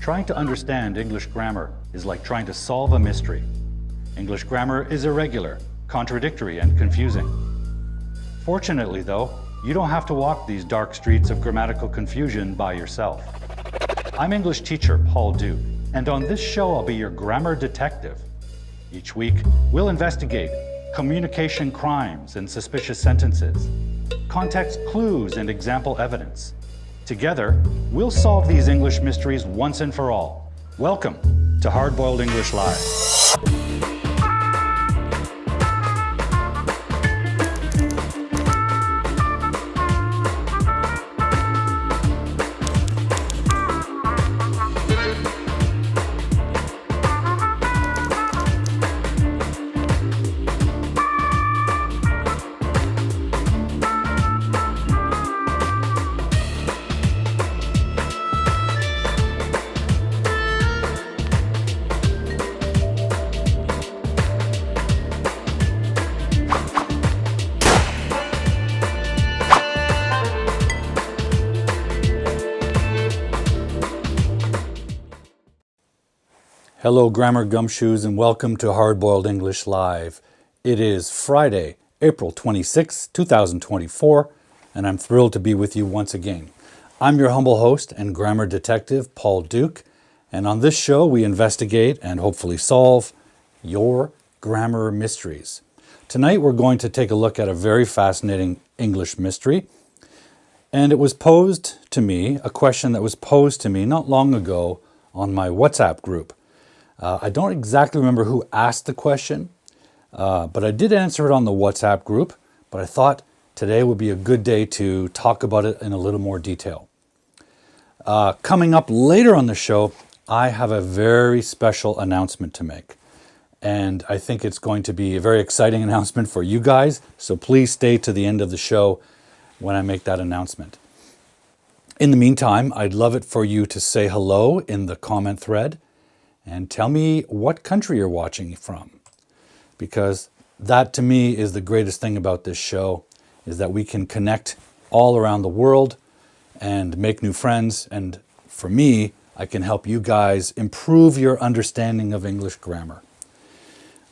Trying to understand English grammar is like trying to solve a mystery. English grammar is irregular, contradictory, and confusing. Fortunately, though, you don't have to walk these dark streets of grammatical confusion by yourself. I'm English teacher Paul Duke, and on this show I'll be your grammar detective. Each week, we'll investigate communication crimes and suspicious sentences, context clues and example evidence. Together, we'll solve these English mysteries once and for all. Welcome to Hard-Boiled English Live. Hello, Grammar Gumshoes, and welcome to Hard-Boiled English Live. It is Friday, April 26, 2024, and I'm thrilled to be with you once again. I'm your humble host and grammar detective, Paul Duke, and on this show we investigate and hopefully solve your grammar mysteries. Tonight we're going to take a look at a very fascinating English mystery, and it was posed to me, a question that was posed to me not long ago on my WhatsApp group. I don't exactly remember who asked the question, but I did answer it on the WhatsApp group, but I thought today would be a good day to talk about it in a little more detail. Coming up later on the show, I have a very special announcement to make, and I think it's going to be a very exciting announcement for you guys, so please stay to the end of the show when I make that announcement. In the meantime, I'd love it for you to say hello in the comment thread and tell me what country you're watching from, because that to me is the greatest thing about this show, is that we can connect all around the world and make new friends, and for me, I can help you guys improve your understanding of English grammar.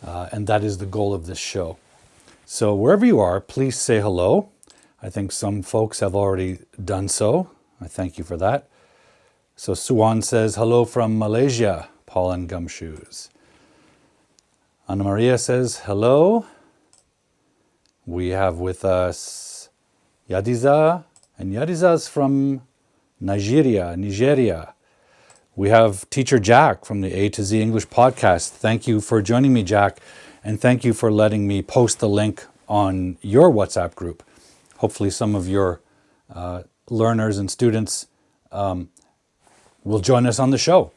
And that is the goal of this show. So wherever you are, please say hello. I think some folks have already done so. I thank you for that. So Suwan says, hello from Malaysia, Paul and Gumshoes. Anna Maria says, hello. We have with us Yadiza, and Yadiza's from Nigeria. We have teacher Jack from the A to Z English podcast. Thank you for joining me, Jack, and thank you for letting me post the link on your WhatsApp group. Hopefully some of your learners and students will join us on the show.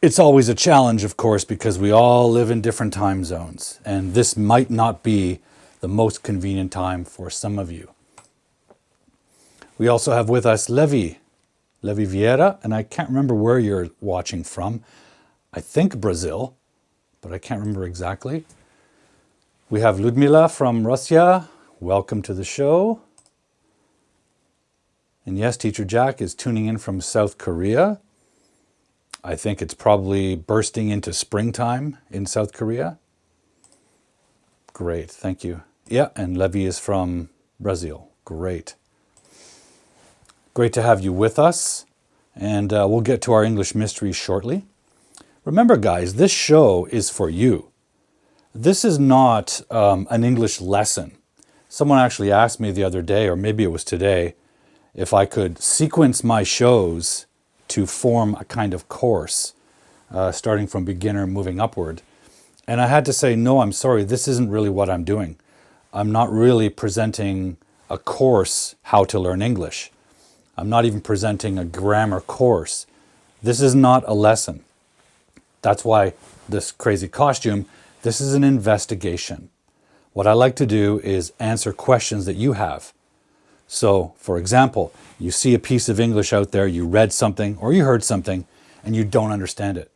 It's always a challenge, of course, because we all live in different time zones, and this might not be the most convenient time for some of you. We also have with us Levi Vieira, and I can't remember where you're watching from. I think Brazil, but I can't remember exactly. We have Ludmila from Russia. Welcome to the show. And yes, Teacher Jack is tuning in from South Korea. I think it's probably bursting into springtime in South Korea. Great, thank you. Yeah, and Levi is from Brazil. Great. Great to have you with us. And we'll get to our English mysteries shortly. Remember, guys, this show is for you. This is not an English lesson. Someone actually asked me the other day, or maybe it was today, if I could sequence my shows to form a kind of course, starting from beginner moving upward. And I had to say, no, I'm sorry, this isn't really what I'm doing. I'm not really presenting a course, how to learn English. I'm not even presenting a grammar course. This is not a lesson. That's why this crazy costume, this is an investigation. What I like to do is answer questions that you have. So, for example, you see a piece of English out there, you read something or you heard something and you don't understand it.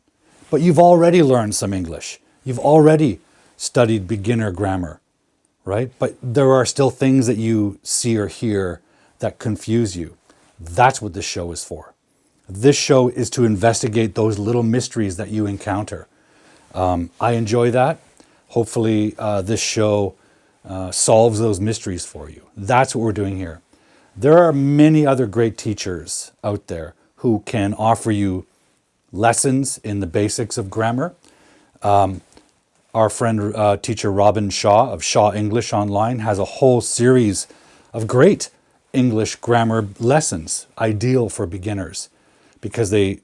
But you've already learned some English. You've already studied beginner grammar, right? But there are still things that you see or hear that confuse you. That's what this show is for. This show is to investigate those little mysteries that you encounter. I enjoy that. Hopefully this show solves those mysteries for you. That's what we're doing here. There are many other great teachers out there who can offer you lessons in the basics of grammar. Our friend teacher Robin Shaw of Shaw English Online has a whole series of great English grammar lessons, ideal for beginners, because they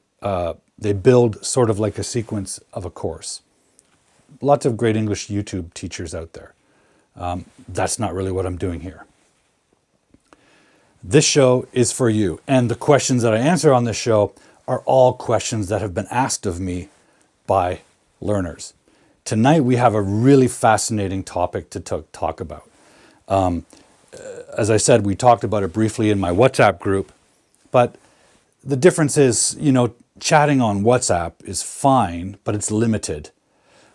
build sort of like a sequence of a course. Lots of great English YouTube teachers out there. That's not really what I'm doing here. This show is for you, and the questions that I answer on this show are all questions that have been asked of me by learners. Tonight we have a really fascinating topic to talk about. As I said, we talked about it briefly in my WhatsApp group, but the difference is, chatting on WhatsApp is fine, but it's limited.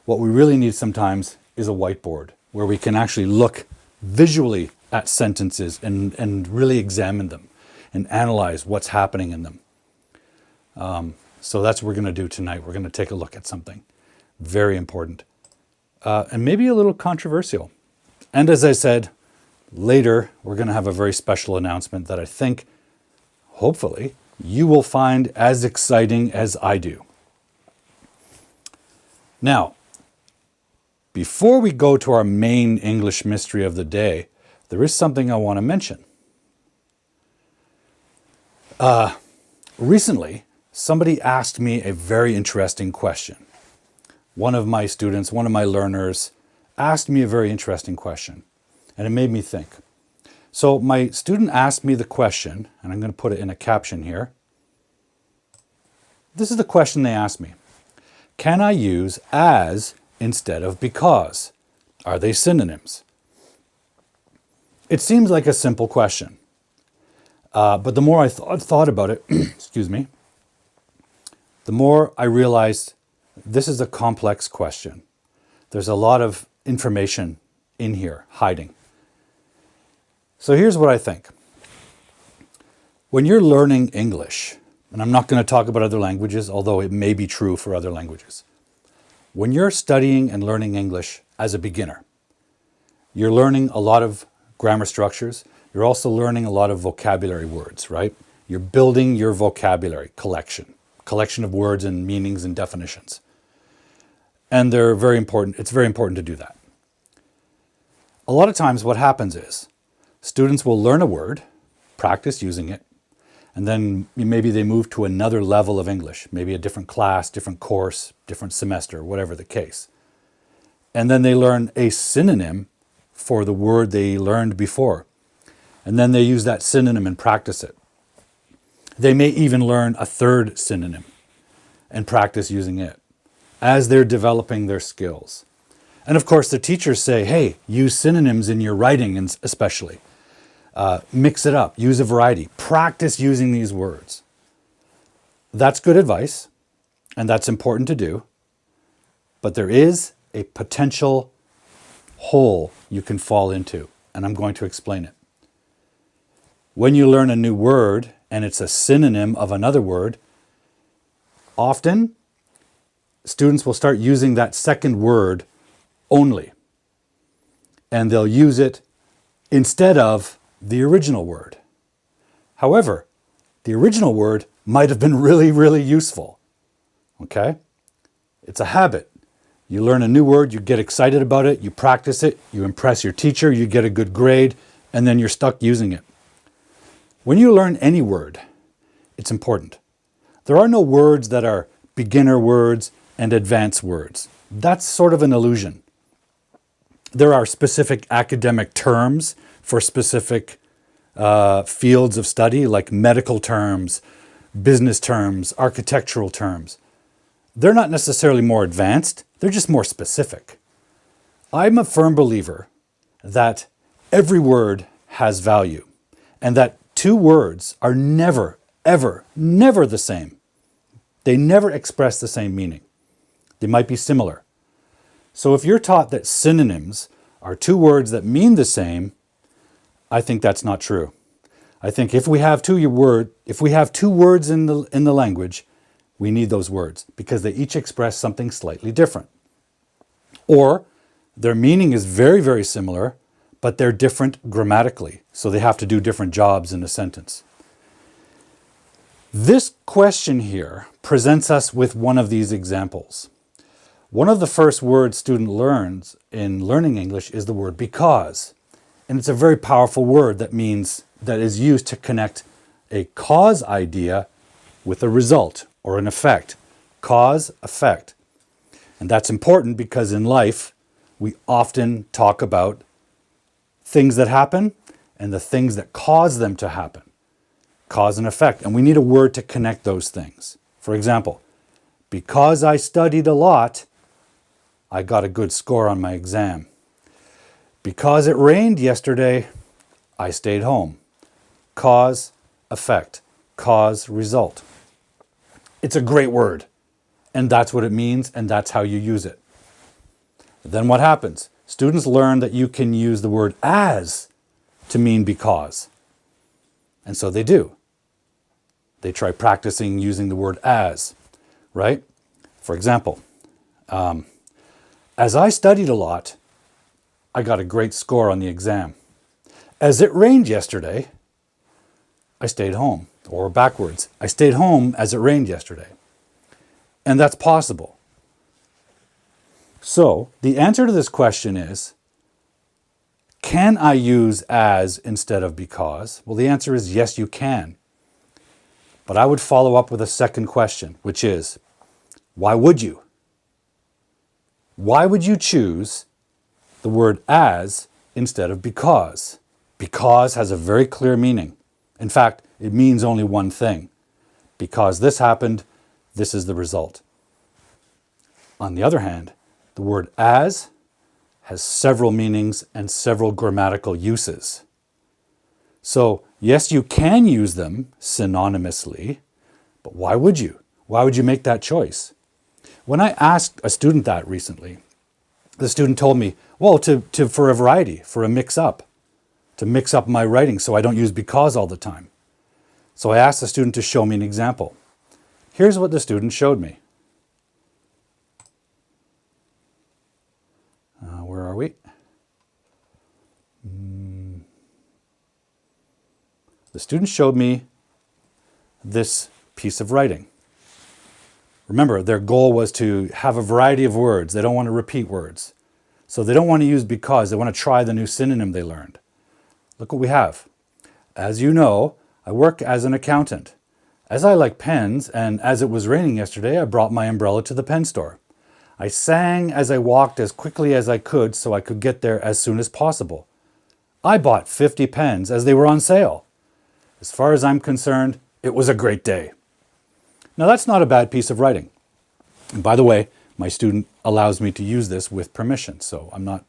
What we really need sometimes is a whiteboard where we can actually look visually at sentences and really examine them and analyze what's happening in them. So that's what we're going to do tonight. We're going to take a look at something very important and maybe a little controversial. And as I said, later we're going to have a very special announcement that I think, hopefully, you will find as exciting as I do. Now, before we go to our main English mystery of the day, there is something I want to mention. Recently, somebody asked me a very interesting question. One of my students, one of my learners, asked me a very interesting question, and it made me think. So my student asked me the question, and I'm going to put it in a caption here. This is the question they asked me. Can I use as instead of because? Are they synonyms? It seems like a simple question, but the more I thought about it, excuse me, the more I realized this is a complex question. There's a lot of information in here hiding. So here's what I think. When you're learning English, and I'm not going to talk about other languages, although it may be true for other languages. When you're studying and learning English as a beginner, you're learning a lot of grammar structures. You're also learning a lot of vocabulary words, right? You're building your vocabulary collection of words and meanings and definitions. And they're very important. It's very important to do that. A lot of times what happens is students will learn a word, practice using it, and then maybe they move to another level of English, maybe a different class, different course, different semester, whatever the case. And then they learn a synonym for the word they learned before. And then they use that synonym and practice it. They may even learn a third synonym and practice using it as they're developing their skills. And of course, the teachers say, hey, use synonyms in your writing, and especially. Mix it up, use a variety, practice using these words. That's good advice, and that's important to do. But there is a potential hole you can fall into, and I'm going to explain it. When you learn a new word and it's a synonym of another word, often students will start using that second word only, and they'll use it instead of the original word. However, the original word might have been really, really useful. Okay? It's a habit. You learn a new word, you get excited about it, you practice it, you impress your teacher, you get a good grade, and then you're stuck using it. When you learn any word, it's important. There are no words that are beginner words and advanced words. That's sort of an illusion. There are specific academic terms for specific fields of study, like medical terms, business terms, architectural terms. They're not necessarily more advanced, they're just more specific. I'm a firm believer that every word has value, and that two words are never, ever, never the same. They never express the same meaning. They might be similar. So if you're taught that synonyms are two words that mean the same, I think that's not true. I think if we have two words in the language, we need those words because they each express something slightly different. Or their meaning is very, very similar, but they're different grammatically, so they have to do different jobs in a sentence. This question here presents us with one of these examples. One of the first words student learns in learning English is the word because. And it's a very powerful word that is used to connect a cause idea with a result or an effect. Cause, effect. And that's important because in life, we often talk about things that happen and the things that cause them to happen. Cause and effect. And we need a word to connect those things. For example, because I studied a lot, I got a good score on my exam. Because it rained yesterday, I stayed home. Cause, effect. Cause, result. It's a great word. And that's what it means, and that's how you use it. Then what happens? Students learn that you can use the word as to mean because. And so they do. They try practicing using the word as, right? For example, as I studied a lot, I got a great score on the exam. As it rained yesterday, I stayed home. Or backwards, I stayed home as it rained yesterday. And that's possible. So the answer to this question is, can I use as instead of because? Well, the answer is yes, you can. But I would follow up with a second question, which is, why would you? Why would you choose the word as instead of because? Because has a very clear meaning. In fact, it means only one thing. Because this happened, this is the result. On the other hand, the word as has several meanings and several grammatical uses. So, yes, you can use them synonymously, but why would you? Why would you make that choice? When I asked a student that recently, the student told me, well, for a variety, for a mix-up, to mix up my writing so I don't use because all the time. So I asked the student to show me an example. Here's what the student showed me. Where are we? The student showed me this piece of writing. Remember, their goal was to have a variety of words. They don't want to repeat words. So they don't want to use because. They want to try the new synonym they learned. Look what we have. As you know, I work as an accountant. As I like pens, and as it was raining yesterday, I brought my umbrella to the pen store. I sang as I walked as quickly as I could so I could get there as soon as possible. I bought 50 pens as they were on sale. As far as I'm concerned, it was a great day. Now that's not a bad piece of writing. And by the way, my student allows me to use this with permission, so I'm not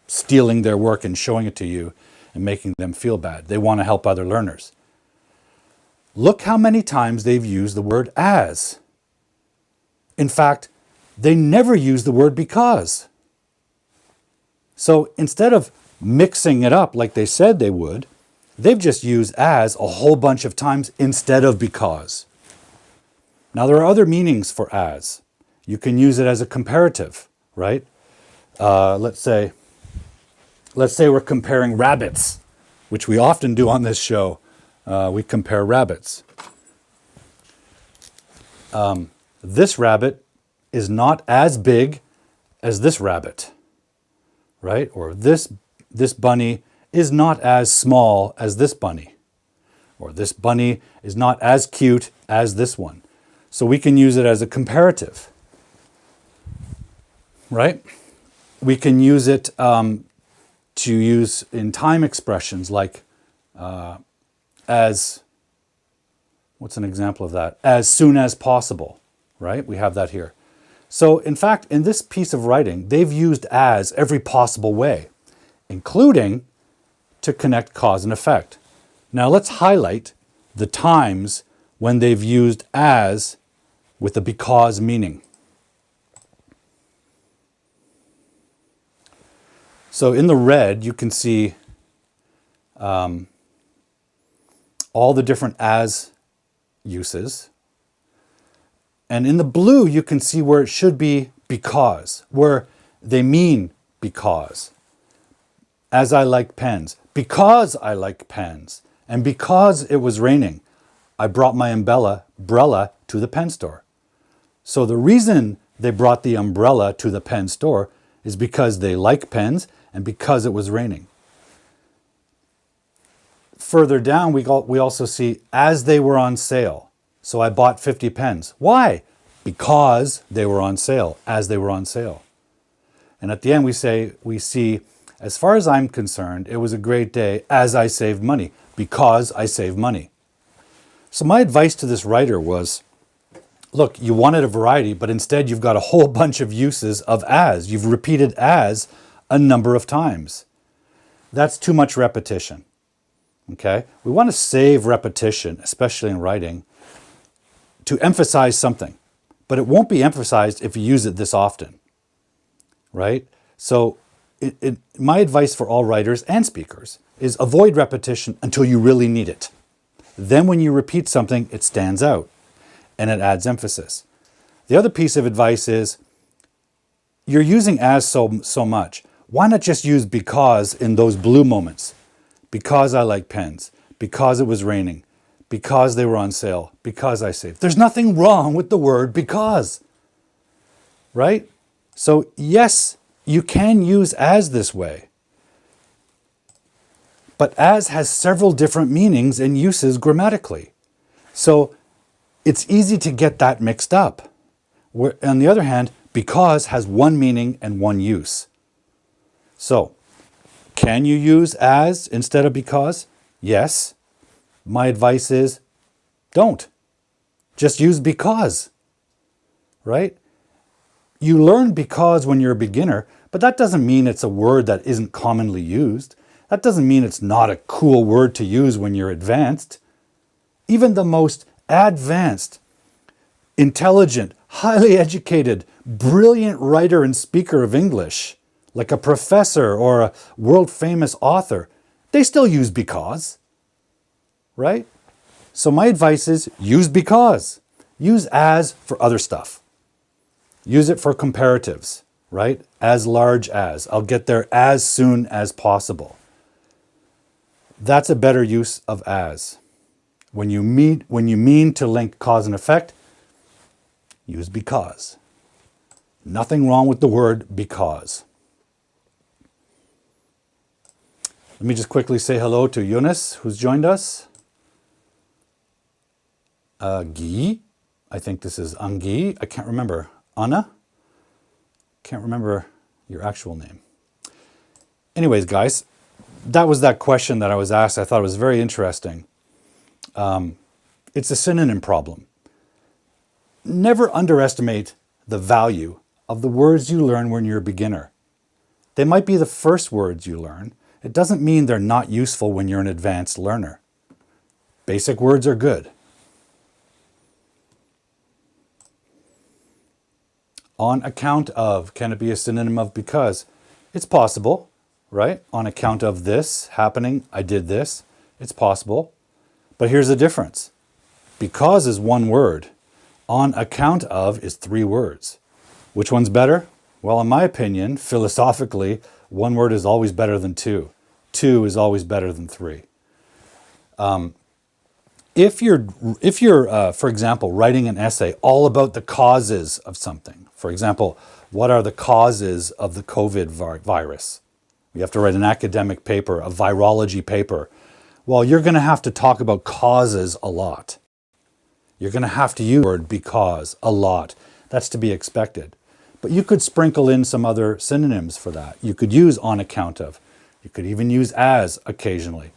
stealing their work and showing it to you and making them feel bad. They want to help other learners. Look how many times they've used the word as. In fact, they never use the word because. So instead of mixing it up like they said they would, they've just used as a whole bunch of times instead of because. Now there are other meanings for as. You can use it as a comparative, right? Let's say we're comparing rabbits, which we often do on this show. We compare rabbits. This rabbit is not as big as this rabbit, right? Or this bunny is not as small as this bunny. Or this bunny is not as cute as this one. So we can use it as a comparative, right? We can use it to use in time expressions like as, what's an example of that? As soon as possible, right? We have that here. So in fact, in this piece of writing, they've used as every possible way, including to connect cause and effect. Now let's highlight the times when they've used as with a because meaning. So in the red, you can see all the different as uses. And in the blue, you can see where it should be because, where they mean because. As I like pens, because I like pens, and because it was raining, I brought my umbrella to the pen store. So the reason they brought the umbrella to the pen store is because they like pens and because it was raining. Further down, we also see as they were on sale. So I bought 50 pens. Why? Because they were on sale, as they were on sale. And at the end, we see, as far as I'm concerned, it was a great day as I saved money, because I saved money. So my advice to this writer was, look, you wanted a variety, but instead you've got a whole bunch of uses of as. You've repeated as a number of times. That's too much repetition. Okay? We want to save repetition, especially in writing, to emphasize something. But it won't be emphasized if you use it this often. Right? So my advice for all writers and speakers is avoid repetition until you really need it. Then when you repeat something, it stands out and it adds emphasis. The other piece of advice is you're using as so much. Why not just use because in those blue moments? Because I like pens, because it was raining, because they were on sale, because I saved. There's nothing wrong with the word because, right? So yes, you can use as this way. But as has several different meanings and uses grammatically. So it's easy to get that mixed up. Where, on the other hand, because has one meaning and one use. So, can you use as instead of because? Yes. My advice is don't. Just use because. Right? You learn because when you're a beginner, but that doesn't mean it's a word that isn't commonly used. That doesn't mean it's not a cool word to use when you're advanced. Even the most advanced, intelligent, highly educated, brilliant writer and speaker of English, like a professor or a world-famous author, they still use because, right? So my advice is use because. Use as for other stuff. Use it for comparatives, right? As large as. I'll get there as soon as possible. That's a better use of as. When you mean to link cause and effect, use because. Nothing wrong with the word because. Let me just quickly say hello to Yunus, who's joined us. Guy, I think this is Angi. I can't remember. Anna? Can't remember your actual name. Anyways, guys, that was that question that I was asked. I thought it was very interesting. It's a synonym problem. Never underestimate the value of the words you learn when you're a beginner. They might be the first words you learn. It doesn't mean they're not useful when you're an advanced learner. Basic words are good. On account of, can it be a synonym of because? It's possible, right? On account of this happening, I did this. It's possible. But here's the difference. Because is one word. On account of is 3 words. Which one's better? Well, in my opinion, philosophically, one word is always better than 2. 2 is always better than 3. If you're, for example, writing an essay all about the causes of something, for example, what are the causes of the COVID virus? You have to write an academic paper, a virology paper. Well, you're going to have to talk about causes a lot. You're going to have to use the word because a lot. That's to be expected. But you could sprinkle in some other synonyms for that. You could use on account of. You could even use as occasionally.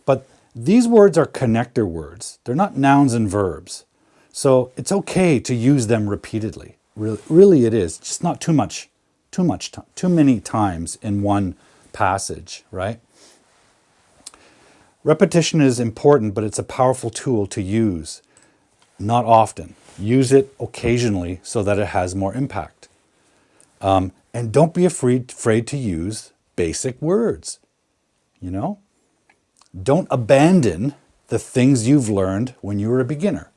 But these words are connector words. They're not nouns and verbs. So it's okay to use them repeatedly. Really it is. Just not too many times in one passage, right? Repetition is important, but it's a powerful tool to use. Not often. Use it occasionally so that it has more impact. And don't be afraid to use basic words. You know? Don't abandon the things you've learned when you were a beginner.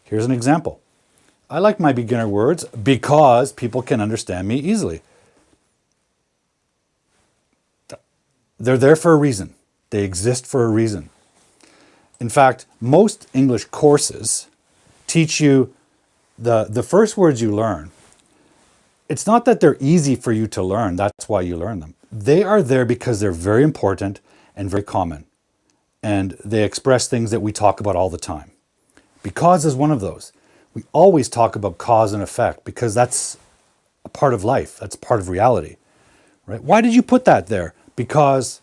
Here's an example. I like my beginner words because people can understand me easily. They're there for a reason. They exist for a reason. In fact, most English courses teach you the first words you learn. It's not that they're easy for you to learn. That's why you learn them. They are there because they're very important and very common. And they express things that we talk about all the time. Because is one of those. We always talk about cause and effect because that's a part of life. That's part of reality. Right? Why did you put that there? Because.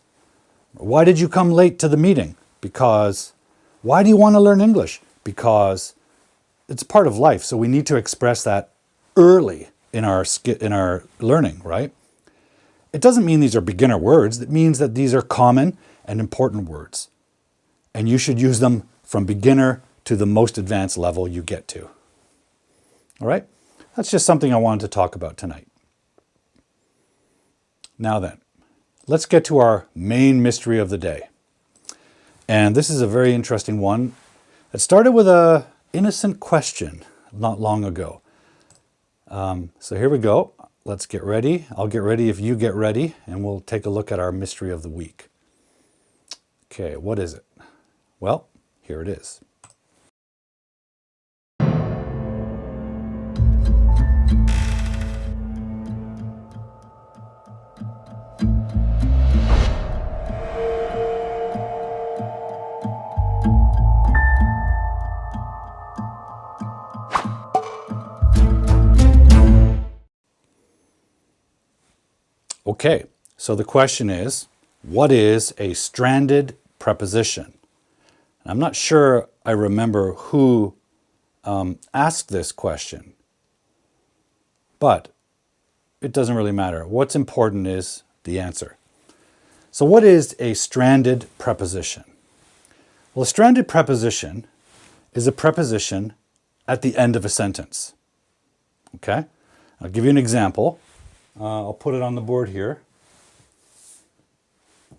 Why did you come late to the meeting? Because. Why do you want to learn English? Because it's part of life. So we need to express that early in our learning, right? It doesn't mean these are beginner words. It means that these are common and important words. And you should use them from beginner to the most advanced level you get to. All right? That's just something I wanted to talk about tonight. Now then, let's get to our main mystery of the day. And this is a very interesting one. It started with an innocent question not long ago. So here we go. Let's get ready. I'll get ready if you get ready, and we'll take a look at our mystery of the week. Okay, what is it? Well, here it is. Okay, so the question is, what is a stranded preposition? I'm not sure I remember who asked this question, but it doesn't really matter. What's important is the answer. So what is a stranded preposition? Well, a stranded preposition is a preposition at the end of a sentence. Okay, I'll give you an example. I'll put it on the board here.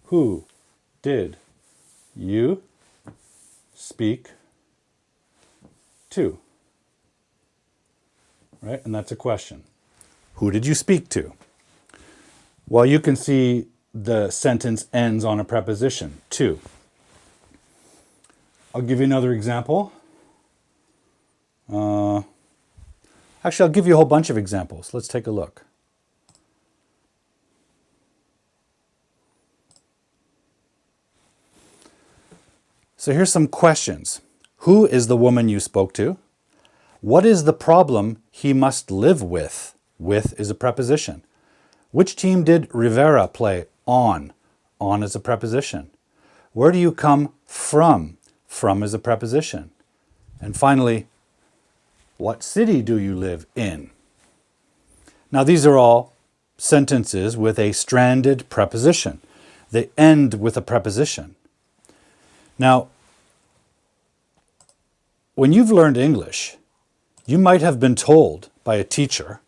Who did you speak to? Right? And that's a question. Who did you speak to? Well, you can see the sentence ends on a preposition, to. I'll give you another example. Actually, I'll give you a whole bunch of examples. Let's take a look. So here's some questions. Who is the woman you spoke to? What is the problem he must live with? With is a preposition. Which team did Rivera play on? On is a preposition. Where do you come from? From is a preposition. And finally, what city do you live in? Now these are all sentences with a stranded preposition. They end with a preposition. Now, when you've learned English, you might have been told by a teacher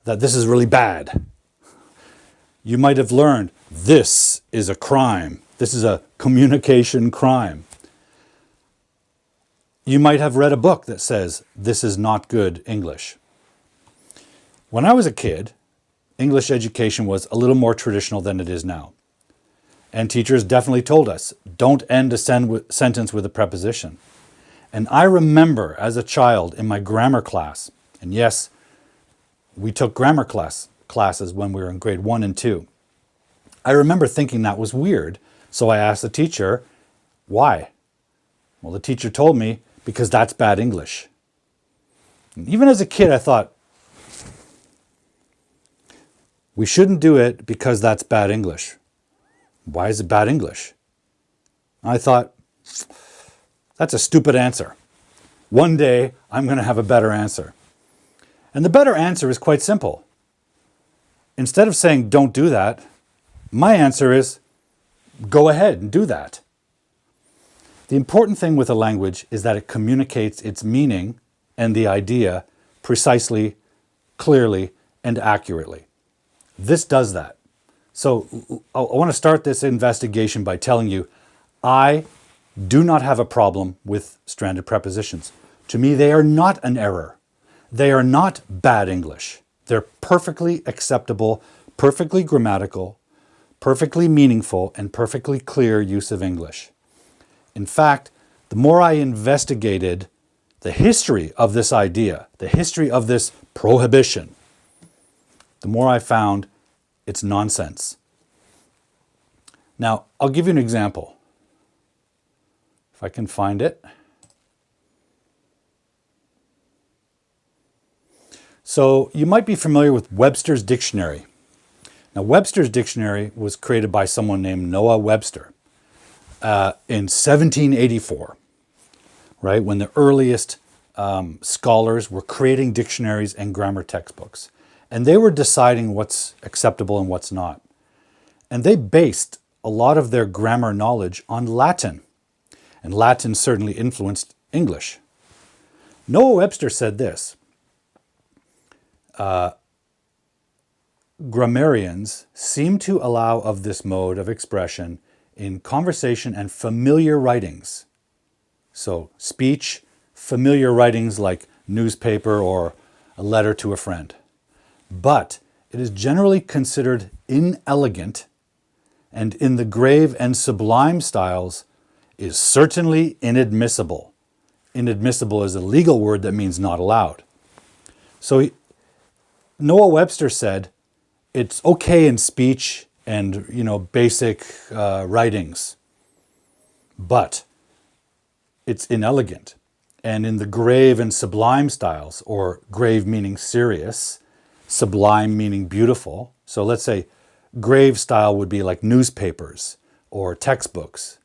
that this is really bad. You might have learned this is a crime. This is a communication crime. You might have read a book that says this is not good English. When I was a kid, English education was a little more traditional than it is now. And teachers definitely told us, don't end a sentence with a preposition. And I remember as a child in my grammar class, and yes, we took grammar classes when we were in grade 1 and 2. I remember thinking that was weird, so I asked the teacher, why? Well, the teacher told me, because that's bad English. And even as a kid, I thought, we shouldn't do it because that's bad English. Why is it bad English? I thought, that's a stupid answer. One day, I'm going to have a better answer. And the better answer is quite simple. Instead of saying, don't do that, my answer is, go ahead and do that. The important thing with a language is that it communicates its meaning and the idea precisely, clearly, and accurately. This does that. So I want to start this investigation by telling you, I do not have a problem with stranded prepositions. To me, they are not an error. They are not bad English. They're perfectly acceptable, perfectly grammatical, perfectly meaningful, and perfectly clear use of English. In fact, the more I investigated the history of this idea, the history of this prohibition, the more I found it's nonsense. Now, I'll give you an example. If I can find it. So you might be familiar with Webster's Dictionary. Now, Webster's Dictionary was created by someone named Noah Webster in 1784, right? When the earliest scholars were creating dictionaries and grammar textbooks. And they were deciding what's acceptable and what's not. And they based a lot of their grammar knowledge on Latin. And Latin certainly influenced English. Noah Webster said this, grammarians seem to allow of this mode of expression in conversation and familiar writings. So speech, familiar writings like newspaper or a letter to a friend. But it is generally considered inelegant, and in the grave and sublime styles is certainly inadmissible. Inadmissible is a legal word that means not allowed. So Noah Webster said it's okay in speech and basic writings, but it's inelegant. And in the grave and sublime styles, or grave meaning serious, sublime meaning beautiful. So let's say grave style would be like newspapers or textbooks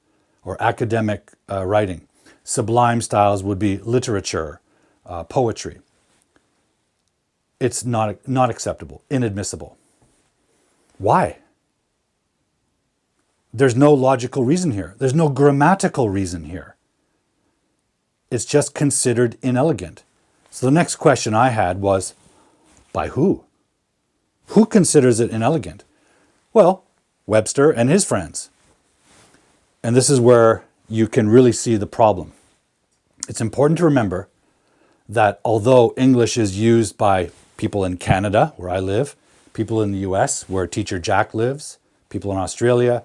or academic writing. Sublime styles would be literature, poetry. It's not acceptable, inadmissible. Why? There's no logical reason here. There's no grammatical reason here. It's just considered inelegant. So the next question I had was, by who? Who considers it inelegant? Well, Webster and his friends. And this is where you can really see the problem. It's important to remember that although English is used by people in Canada, where I live, people in the US, where teacher Jack lives, people in Australia,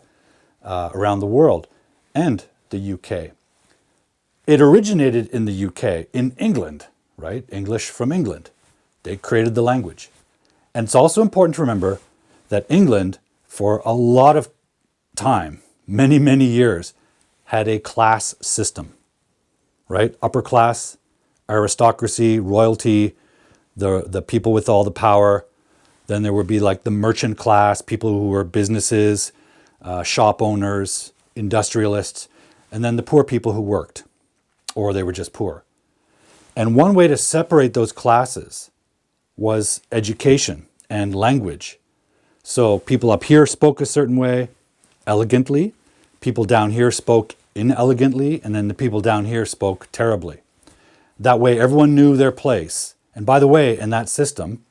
around the world, and the UK. It originated in the UK, in England, right? English from England. They created the language. And it's also important to remember that England, for a lot of time, many, many years, had a class system, right? Upper class, aristocracy, royalty, the people with all the power. Then there would be like the merchant class, people who were businesses, shop owners, industrialists, and then the poor people who worked, or they were just poor. And one way to separate those classes was education and language. So people up here spoke a certain way, elegantly. People down here spoke inelegantly, and then the people down here spoke terribly. That way everyone knew their place. And by the way, in that system,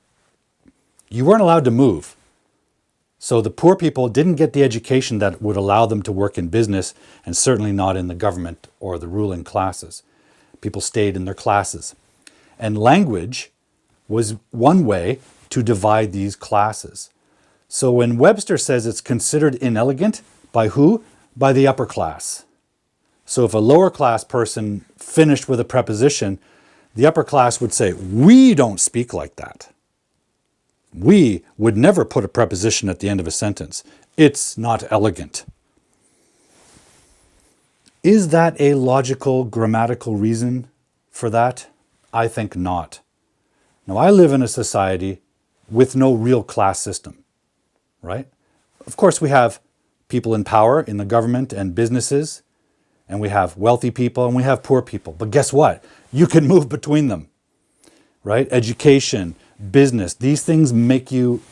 you weren't allowed to move. So the poor people didn't get the education that would allow them to work in business, and certainly not in the government or the ruling classes. People stayed in their classes. And language was one way to divide these classes. So when Webster says it's considered inelegant, by who? By the upper class. So if a lower class person finished with a preposition, the upper class would say, we don't speak like that. We would never put a preposition at the end of a sentence. It's not elegant. Is that a logical, grammatical reason for that? I think not. Now, I live in a society with no real class system, right? Of course, we have people in power in the government and businesses, and we have wealthy people and we have poor people. But guess what? You can move between them, right? Education, business, these things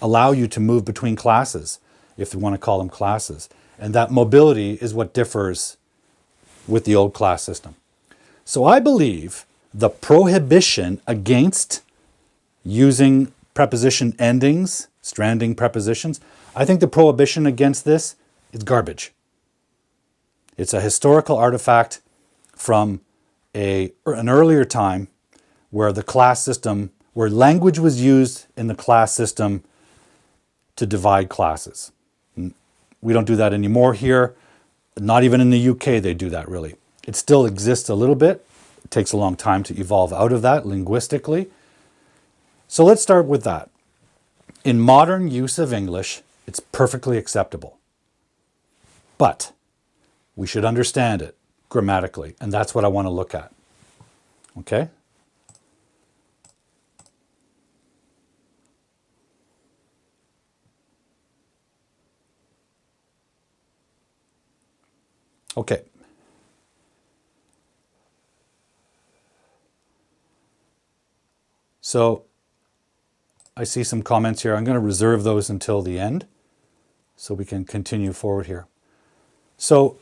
allow you to move between classes, if you want to call them classes. And that mobility is what differs with the old class system. So I believe the prohibition against using preposition endings, stranding prepositions, I think the prohibition against this is garbage. It's a historical artifact from an earlier time where the class system, where language was used in the class system to divide classes. We don't do that anymore here. Not even in the UK they do that really. It still exists a little bit. It takes a long time to evolve out of that linguistically. So let's start with that. In modern use of English, it's perfectly acceptable. But we should understand it grammatically, and that's what I want to look at. Okay? Okay. So I see some comments here. I'm going to reserve those until the end so we can continue forward here. So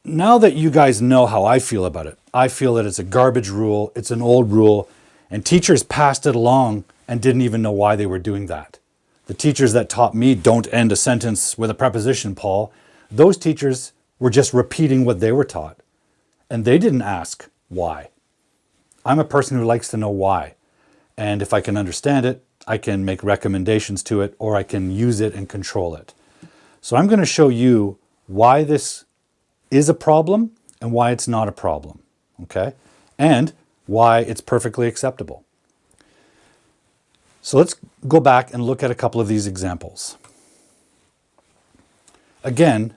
now that you guys know how I feel about it, I feel that it's a garbage rule, it's an old rule, and teachers passed it along and didn't even know why they were doing that. The teachers that taught me don't end a sentence with a preposition, Paul, those teachers were just repeating what they were taught, and they didn't ask why. I'm a person who likes to know why, and if I can understand it, I can make recommendations to it, or I can use it and control it. So I'm going to show you why this is a problem and why it's not a problem, okay? And why it's perfectly acceptable. So let's go back and look at a couple of these examples. Again,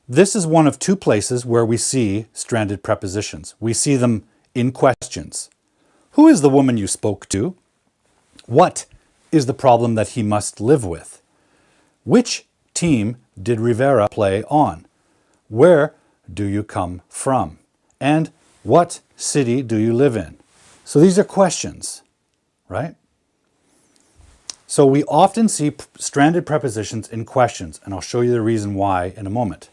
this is one of two places where we see stranded prepositions. We see them in questions. Who is the woman you spoke to? What is the problem that he must live with? Which team did Rivera play on? Where do you come from? And what city do you live in? So these are questions, right? So we often see stranded prepositions in questions, and I'll show you the reason why in a moment.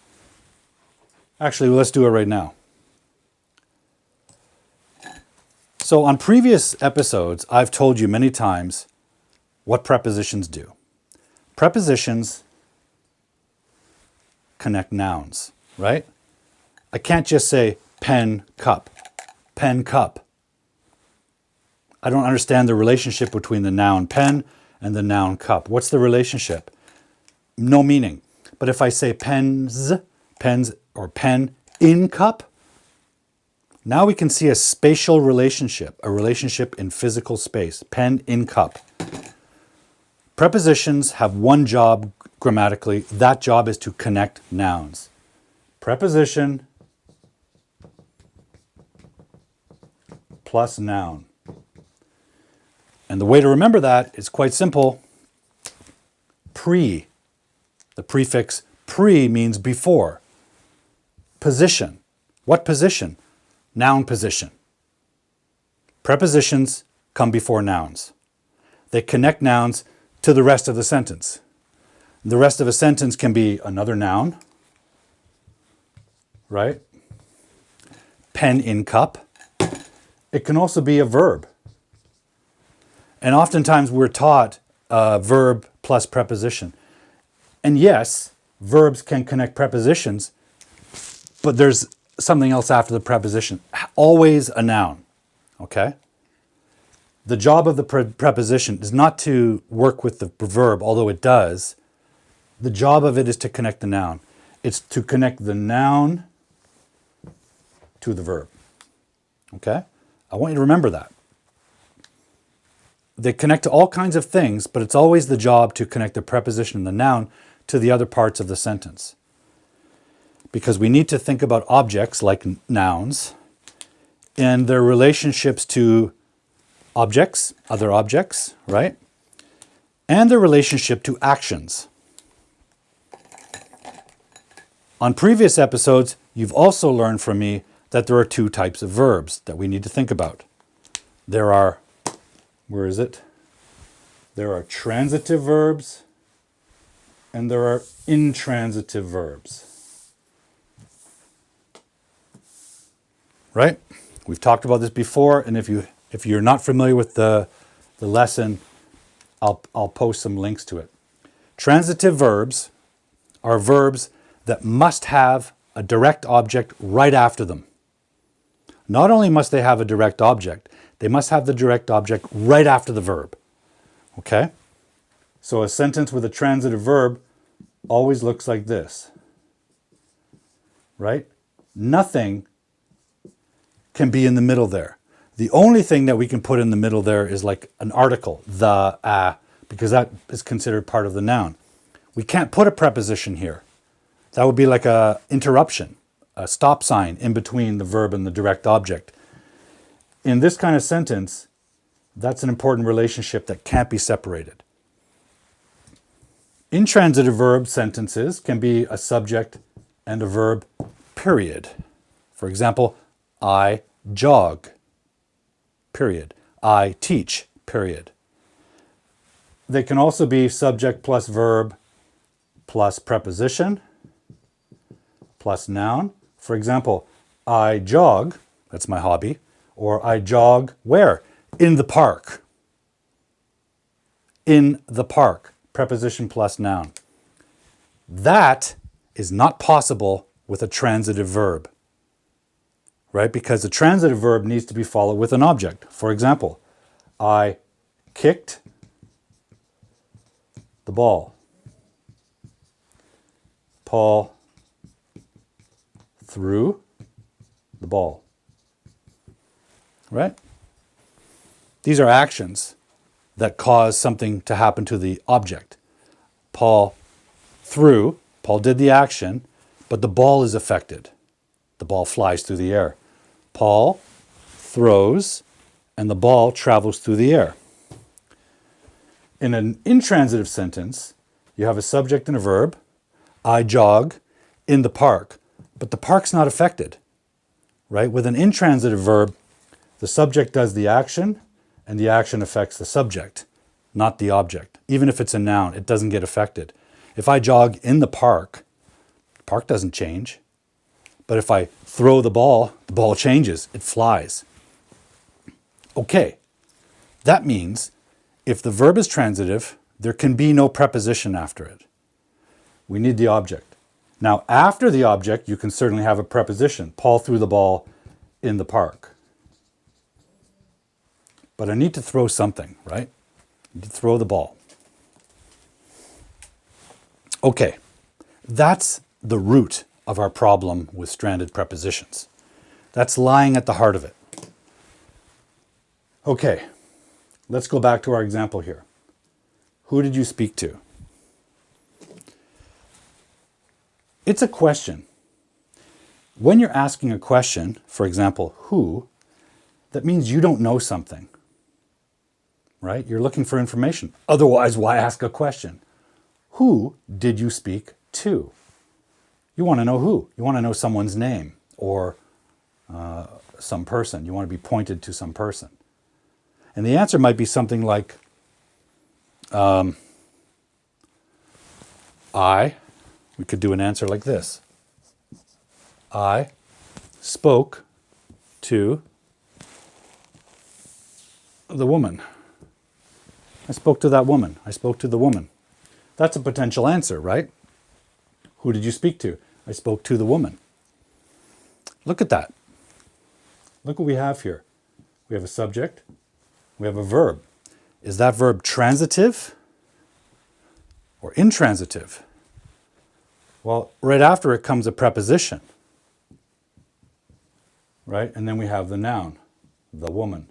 Actually, let's do it right now. So on previous episodes, I've told you many times what prepositions do. Prepositions connect nouns, right? I can't just say pen, cup, pen, cup. I don't understand the relationship between the noun pen and the noun cup. What's the relationship? No meaning. But if I say pens, or pen in cup, now we can see a spatial relationship, a relationship in physical space, pen in cup. Prepositions have one job grammatically. That job is to connect nouns. Preposition plus noun. And the way to remember that is quite simple. Pre. The prefix pre means before. Position. What position? Noun position. Prepositions come before nouns. They connect nouns to the rest of the sentence. The rest of a sentence can be another noun, right? Pen in cup. It can also be a verb. And oftentimes we're taught verb plus preposition. And yes, verbs can connect prepositions, but there's something else after the preposition. Always a noun, okay? The job of the preposition is not to work with the verb, although it does. The job of it is to connect the noun. It's to connect the noun to the verb, okay? I want you to remember that. They connect to all kinds of things, but it's always the job to connect the preposition and the noun to the other parts of the sentence. Because we need to think about objects like nouns and their relationships to objects, other objects, right? And their relationship to actions. On previous episodes, you've also learned from me that there are two types of verbs that we need to think about. There are, where is it? There are transitive verbs and there are intransitive verbs. Right? We've talked about this before, and if you're not familiar with the lesson, I'll post some links to it. Transitive verbs are verbs that must have a direct object right after them. Not only must they have a direct object, they must have the direct object right after the verb. Okay? So a sentence with a transitive verb always looks like this. Right? Nothing can be in the middle there. The only thing that we can put in the middle there is like an article, the, because that is considered part of the noun. We can't put a preposition here. That would be like a interruption, a stop sign in between the verb and the direct object. In this kind of sentence, that's an important relationship that can't be separated. Intransitive verb sentences can be a subject and a verb, period. For example, I jog, period. I teach, period. They can also be subject plus verb plus preposition plus noun. For example, I jog, that's my hobby, or I jog where? In the park. In the park, preposition plus noun. That is not possible with a transitive verb, right? Because the transitive verb needs to be followed with an object. For example, I kicked the ball. Paul threw the ball. Right? These are actions that cause something to happen to the object. Paul threw, Paul did the action, but the ball is affected. The ball flies through the air. Paul throws, and the ball travels through the air. In an intransitive sentence, you have a subject and a verb. I jog in the park, but the park's not affected, right? With an intransitive verb, the subject does the action, and the action affects the subject, not the object. Even if it's a noun, it doesn't get affected. If I jog in the park doesn't change. But if I throw the ball changes, it flies. Okay, that means if the verb is transitive, there can be no preposition after it. We need the object. Now, after the object, you can certainly have a preposition. Paul threw the ball in the park. But I need to throw something, right? I need to throw the ball. Okay, that's the root of our problem with stranded prepositions. That's lying at the heart of it. Okay, let's go back to our example here. Who did you speak to? It's a question. When you're asking a question, for example, who, that means you don't know something, right? You're looking for information. Otherwise, why ask a question? Who did you speak to? You want to know who. You want to know someone's name or some person. You want to be pointed to some person. And the answer might be something like, we could do an answer like this. I spoke to the woman. I spoke to that woman. I spoke to the woman. That's a potential answer, right? Who did you speak to? I spoke to the woman. Look at that. Look what we have here. We have a subject. We have a verb. Is that verb transitive or intransitive? Well, right after it comes a preposition, right? And then we have the noun, the woman.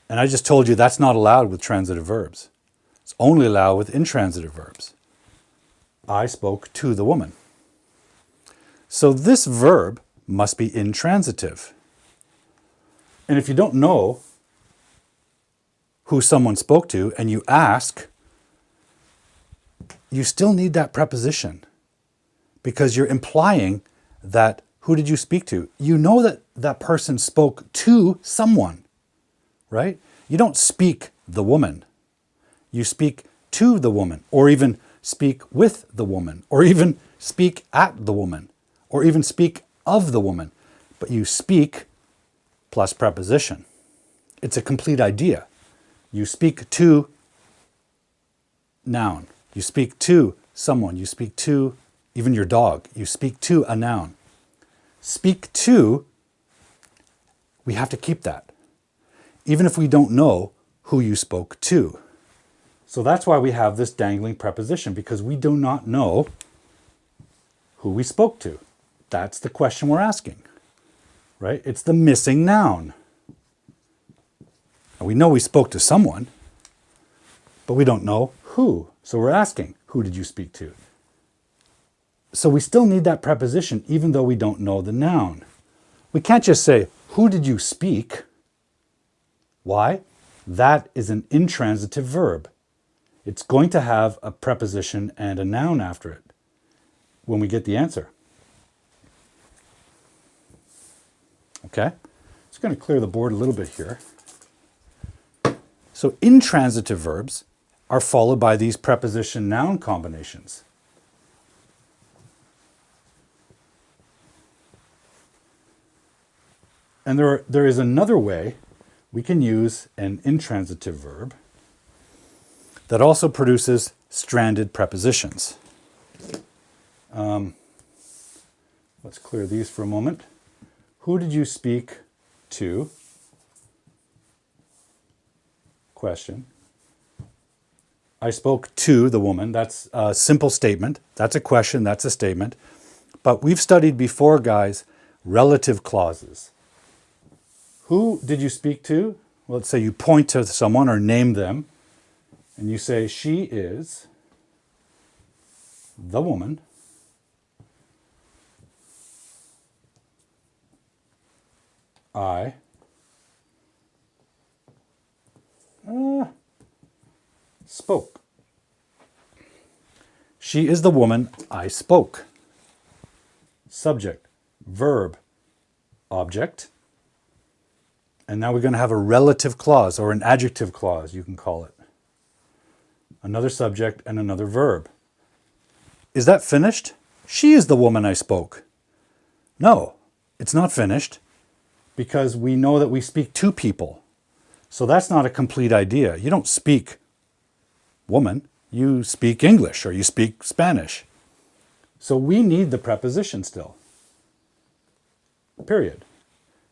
And I just told you that's not allowed with transitive verbs. It's only allowed with intransitive verbs. I spoke to the woman. So this verb must be intransitive. And if you don't know who someone spoke to and you ask, you still need that preposition because you're implying that who did you speak to? You know that that person spoke to someone, right? You don't speak the woman. You speak to the woman, or even speak with the woman, or even speak at the woman, or even speak of the woman. But you speak plus preposition. It's a complete idea. You speak to noun. You speak to someone. You speak to even your dog. You speak to a noun. Speak to, we have to keep that, even if we don't know who you spoke to. So that's why we have this dangling preposition, because we do not know who we spoke to. That's the question we're asking, right? It's the missing noun. And we know we spoke to someone, but we don't know who. So we're asking, who did you speak to? So we still need that preposition, even though we don't know the noun. We can't just say, who did you speak? Why? That is an intransitive verb. It's going to have a preposition and a noun after it when we get the answer. Okay? Just going to clear the board a little bit here. So intransitive verbs are followed by these preposition-noun combinations. And there is another way we can use an intransitive verb that also produces stranded prepositions. Let's clear these for a moment. Who did you speak to? Question. I spoke to the woman. That's a simple statement. That's a question. That's a statement. But we've studied before, guys, relative clauses. Who did you speak to? Well, let's say you point to someone or name them, and you say, she is the woman I spoke. She is the woman I spoke. Subject, verb, object. And now we're going to have a relative clause, or an adjective clause, you can call it. Another subject and another verb. Is that finished? She is the woman I spoke. No, it's not finished, because we know that we speak to people. So that's not a complete idea. You don't speak woman, you speak English or you speak Spanish. So we need the preposition still. Period.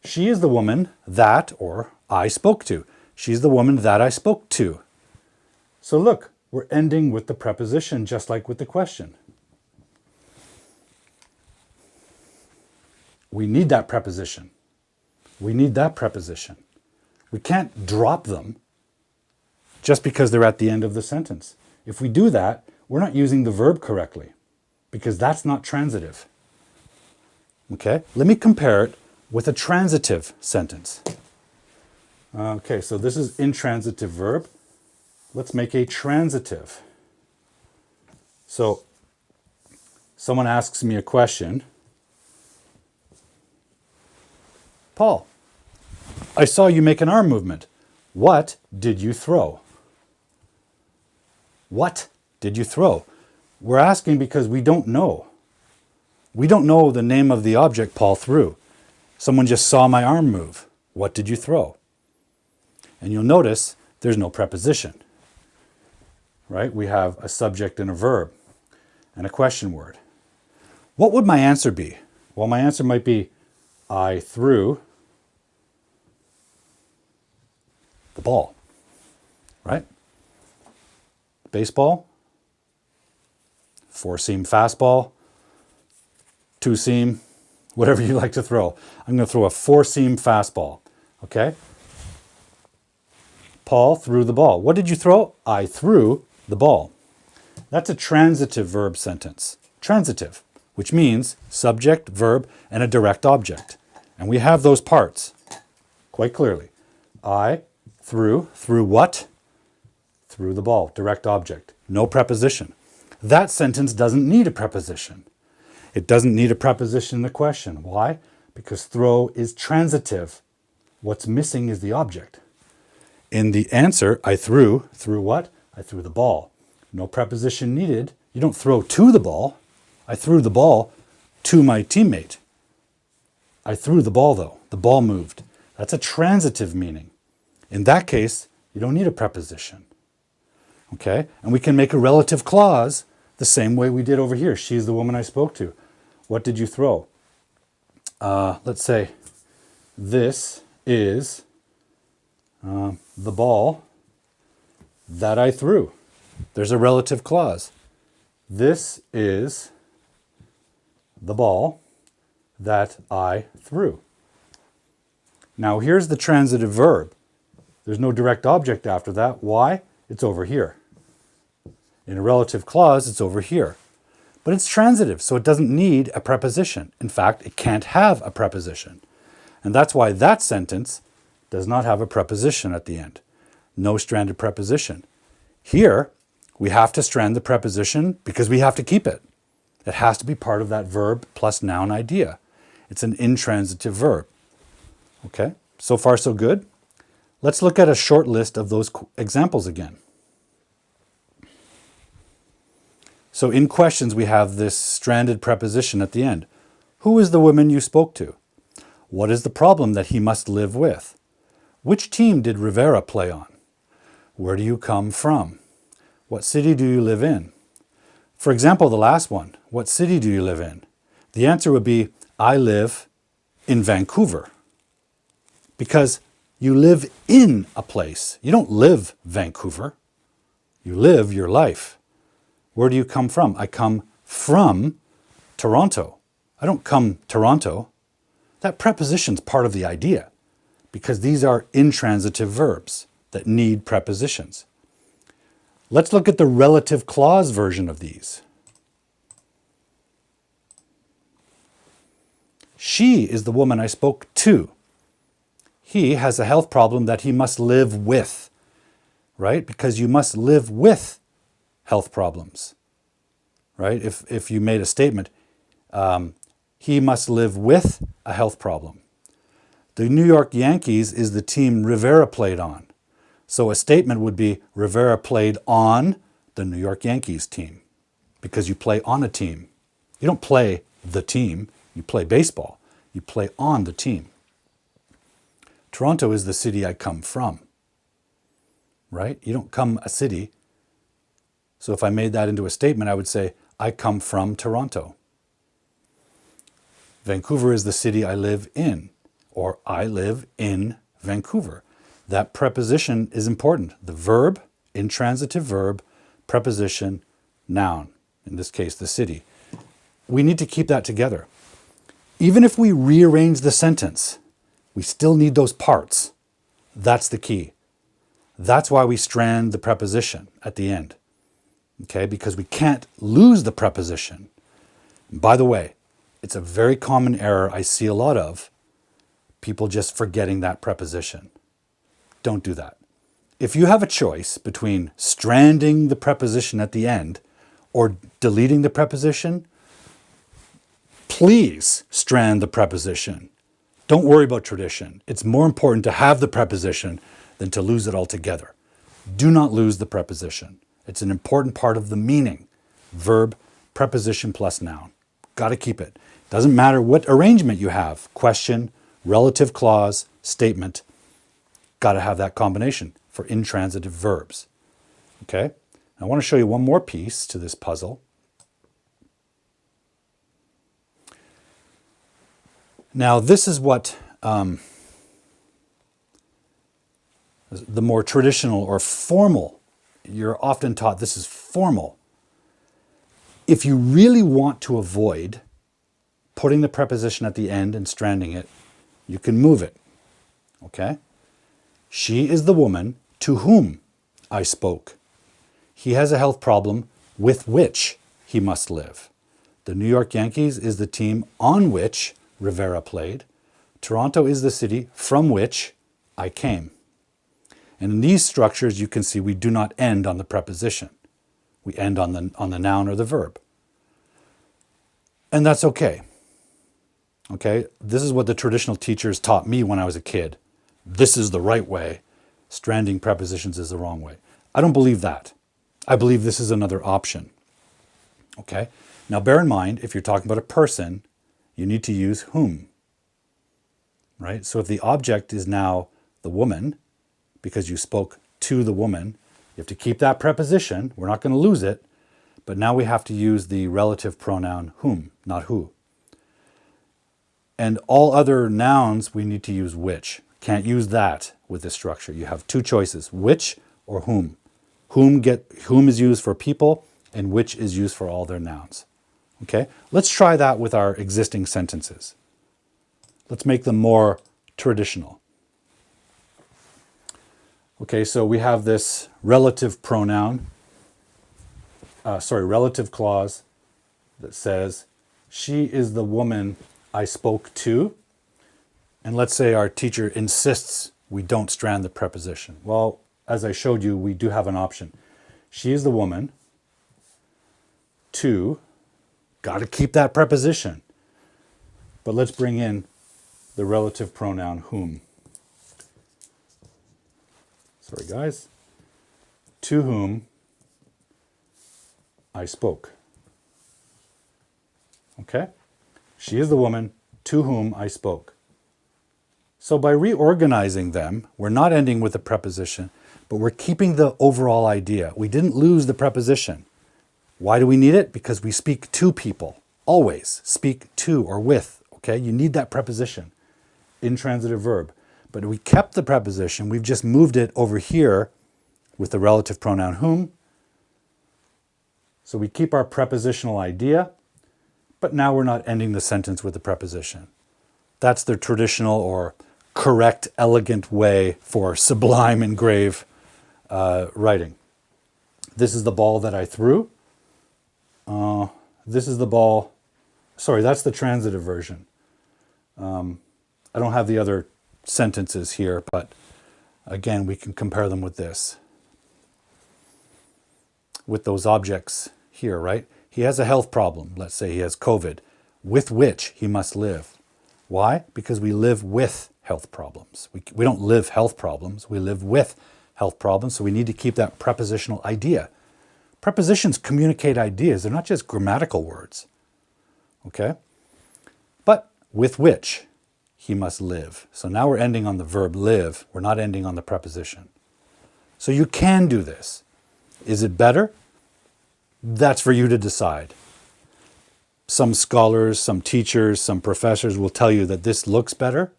She is the woman that, or I spoke to. She's the woman that I spoke to. So look, we're ending with the preposition just like with the question. We need that preposition. We need that preposition. We can't drop them just because they're at the end of the sentence. If we do that, we're not using the verb correctly, because that's not transitive. Okay, let me compare it with a transitive sentence. Okay, so this is intransitive verb. Let's make a transitive. So someone asks me a question. Paul, I saw you make an arm movement. What did you throw? What did you throw? We're asking because we don't know. We don't know the name of the object Paul threw. Someone just saw my arm move. What did you throw? And you'll notice there's no preposition, right? We have a subject and a verb and a question word. What would my answer be? Well, my answer might be, I threw the ball, right? Baseball, four-seam fastball, two-seam, whatever you like to throw. I'm going to throw a four-seam fastball, okay? Paul threw the ball. What did you throw? I threw the ball. That's a transitive verb sentence. Transitive, which means subject, verb, and a direct object. And we have those parts quite clearly. I threw what? Threw the ball, direct object. No preposition. That sentence doesn't need a preposition. It doesn't need a preposition in the question. Why? Because throw is transitive. What's missing is the object. In the answer, I threw what? I threw the ball. No preposition needed. You don't throw to the ball. I threw the ball to my teammate. I threw the ball though. The ball moved. That's a transitive meaning. In that case, you don't need a preposition. Okay? And we can make a relative clause the same way we did over here. She's the woman I spoke to. What did you throw? Let's say this is the ball that I threw. There's a relative clause. This is the ball that I threw. Now here's the transitive verb. There's no direct object after that. Why? It's over here. In a relative clause, it's over here. But it's transitive, so it doesn't need a preposition. In fact, it can't have a preposition. And that's why that sentence does not have a preposition at the end. No stranded preposition. Here, we have to strand the preposition because we have to keep it. It has to be part of that verb plus noun idea. It's an intransitive verb. Okay, so far so good. Let's look at a short list of those examples again. So in questions, we have this stranded preposition at the end. Who is the woman you spoke to? What is the problem that he must live with? Which team did Rivera play on? Where do you come from? What city do you live in? For example, the last one, what city do you live in? The answer would be, I live in Vancouver. Because you live in a place. You don't live Vancouver. You live your life. Where do you come from? I come from Toronto. I don't come Toronto. That preposition's part of the idea because these are intransitive verbs that need prepositions. Let's look at the relative clause version of these. She is the woman I spoke to. He has a health problem that he must live with, right? Because you must live with health problems, right? If you made a statement, he must live with a health problem. The New York Yankees is the team Rivera played on. So a statement would be Rivera played on the New York Yankees team because you play on a team. You don't play the team, you play baseball. You play on the team. Toronto is the city I come from, right? You don't come a city. So if I made that into a statement, I would say, I come from Toronto. Vancouver is the city I live in, or I live in Vancouver. That preposition is important. The verb, intransitive verb, preposition, noun, in this case, the city. We need to keep that together. Even if we rearrange the sentence, we still need those parts. That's the key. That's why we strand the preposition at the end. Okay, because we can't lose the preposition. And by the way, it's a very common error I see a lot of, people just forgetting that preposition. Don't do that. If you have a choice between stranding the preposition at the end or deleting the preposition, please strand the preposition. Don't worry about tradition. It's more important to have the preposition than to lose it altogether. Do not lose the preposition. It's an important part of the meaning. Verb, preposition plus noun. Got to keep it. Doesn't matter what arrangement you have. Question, relative clause, statement. Got to have that combination for intransitive verbs. Okay? I want to show you one more piece to this puzzle. Now, this is what the more traditional or formal, you're often taught this is formal. If you really want to avoid putting the preposition at the end and stranding it, you can move it. Okay? She is the woman to whom I spoke. He has a health problem with which he must live. The New York Yankees is the team on which Rivera played. Toronto is the city from which I came. And in these structures, you can see we do not end on the preposition. We end on the noun or the verb. And that's okay. Okay? This is what the traditional teachers taught me when I was a kid. This is the right way. Stranding prepositions is the wrong way. I don't believe that. I believe this is another option. Okay? Now bear in mind, if you're talking about a person, you need to use whom. Right? So if the object is now the woman, because you spoke to the woman, You have to keep that preposition. We're not going to lose it. But now we have to use the relative pronoun whom, not who. And all other nouns, we need to use which. Can't use that with this structure. You have two choices, which or whom. Whom is used for people, and which is used for all their nouns. Okay, let's try that with our existing sentences. Let's make them more traditional. Okay, so we have this relative pronoun, relative clause that says, she is the woman I spoke to. And let's say our teacher insists we don't strand the preposition. Well, as I showed you, we do have an option. She is the woman to, got to keep that preposition. But let's bring in the relative pronoun whom. Sorry, guys. To whom I spoke. Okay? She is the woman to whom I spoke. So by reorganizing them, we're not ending with a preposition, but we're keeping the overall idea. We didn't lose the preposition. Why do we need it? Because we speak to people. Always speak to or with. Okay? You need that preposition. Intransitive verb. But we kept the preposition. We've just moved it over here with the relative pronoun whom. So we keep our prepositional idea, but now we're not ending the sentence with the preposition. That's the traditional or correct, elegant way for sublime and grave writing. This is the ball that I threw. This is the ball. Sorry, that's the transitive version. I don't have the other sentences here, but again, we can compare them with this. With those objects here, right? He has a health problem. Let's say he has COVID, with which he must live. Why? Because we live with health problems. We don't live health problems. We live with health problems. So we need to keep that prepositional idea. Prepositions communicate ideas. They're not just grammatical words. Okay? But with which he must live. So now we're ending on the verb live. We're not ending on the preposition. So you can do this. Is it better? That's for you to decide. Some scholars, some teachers, some professors will tell you that this looks better.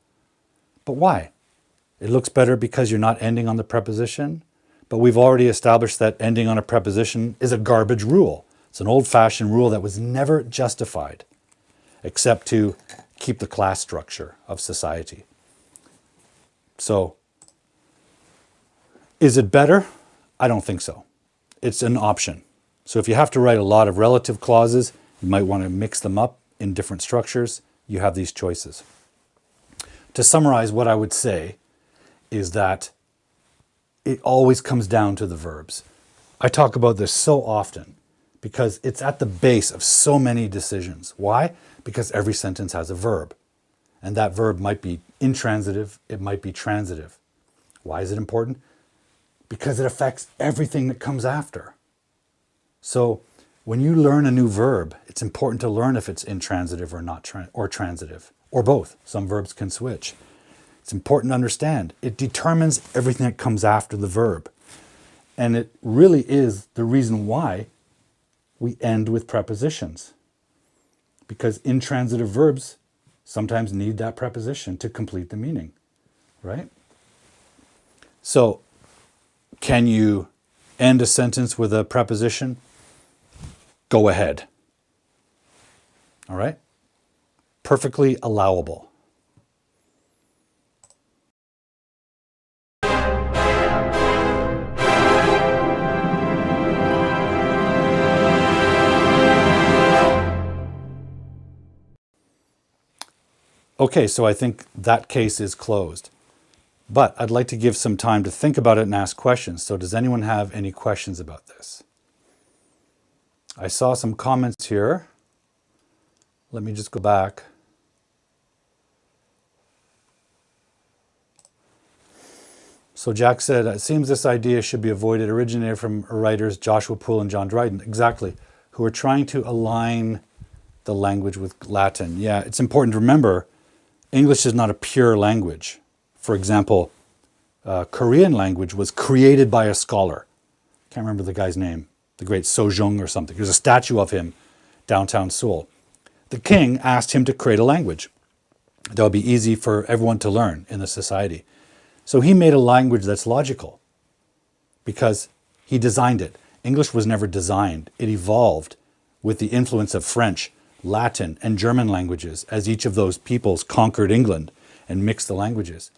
But why? It looks better because you're not ending on the preposition. But we've already established that ending on a preposition is a garbage rule. It's an old-fashioned rule that was never justified, except to keep the class structure of society. So, is it better? I don't think so. It's an option. So if you have to write a lot of relative clauses, you might want to mix them up in different structures. You have these choices. To summarize, what I would say is that it always comes down to the verbs. I talk about this so often because it's at the base of so many decisions. Why? Because every sentence has a verb. And that verb might be intransitive, it might be transitive. Why is it important? Because it affects everything that comes after. So when you learn a new verb, it's important to learn if it's intransitive or not or transitive, or both. Some verbs can switch. It's important to understand. It determines everything that comes after the verb. And it really is the reason why we end with prepositions. Because intransitive verbs sometimes need that preposition to complete the meaning, right? So, can you end a sentence with a preposition? Go ahead. All right? Perfectly allowable. Okay, so I think that case is closed. But I'd like to give some time to think about it and ask questions. So does anyone have any questions about this? I saw some comments here. Let me just go back. So Jack said, it seems this idea should be avoided, originated from writers Joshua Poole and John Dryden. Exactly. Who are trying to align the language with Latin. Yeah, it's important to remember, English is not a pure language. For example, Korean language was created by a scholar. Can't remember the guy's name, the great Sojung or something. There's a statue of him downtown Seoul. The king asked him to create a language that would be easy for everyone to learn in the society. So he made a language that's logical because he designed it. English was never designed. It evolved with the influence of French, Latin, and German languages as each of those peoples conquered England and mixed the languages.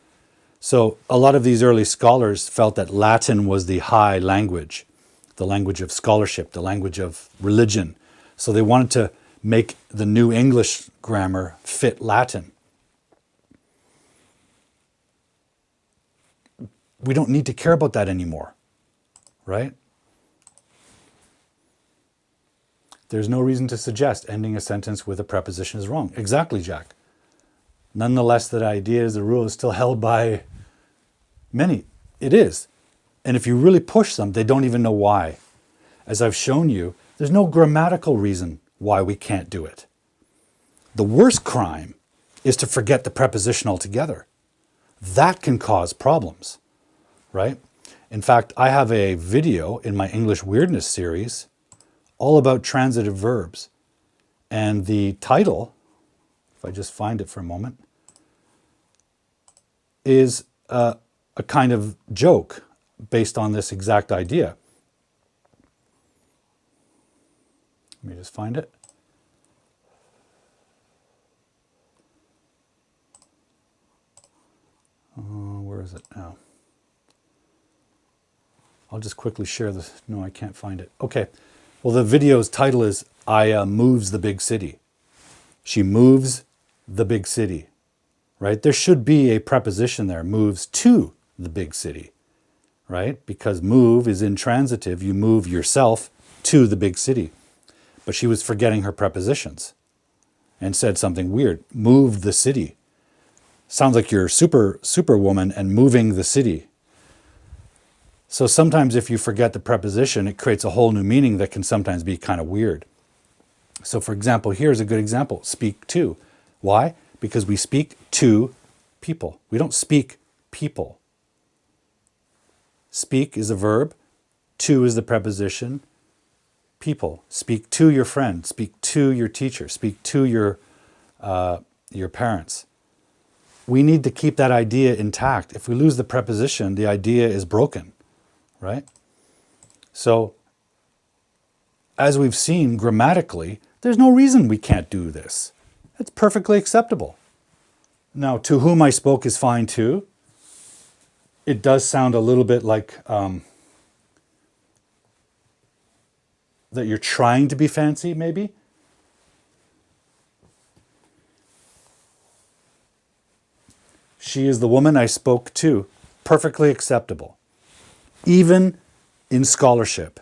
So a lot of these early scholars felt that Latin was the high language, the language of scholarship, the language of religion. So they wanted to make the new English grammar fit Latin. We don't need to care about that anymore, right? There's no reason to suggest ending a sentence with a preposition is wrong. Exactly, Jack. Nonetheless, that idea as a rule is still held by many. It is. And if you really push them, they don't even know why. As I've shown you, there's no grammatical reason why we can't do it. The worst crime is to forget the preposition altogether. That can cause problems, right? In fact, I have a video in my English Weirdness series all about transitive verbs. And the title, if I just find it for a moment, is a kind of joke based on this exact idea. Let me just find it. Where is it now? I'll just quickly share this. No, I can't find it. Okay. Well, the video's title is Aya Moves the Big City. She moves the big city, right? There should be a preposition there, moves to the big city, right? Because move is intransitive. You move yourself to the big city. But she was forgetting her prepositions and said something weird. Moved the city. Sounds like you're superwoman and moving the city. So sometimes if you forget the preposition, it creates a whole new meaning that can sometimes be kind of weird. So for example, here's a good example. Speak to. Why? Because we speak to people. We don't speak people. Speak is a verb. To is the preposition. People. Speak to your friend. Speak to your teacher. Speak to your parents. We need to keep that idea intact. If we lose the preposition, the idea is broken. Right? So, as we've seen grammatically, there's no reason we can't do this. It's perfectly acceptable. Now, to whom I spoke is fine too. It does sound a little bit like that you're trying to be fancy, maybe. She is the woman I spoke to. Perfectly acceptable. Even in scholarship.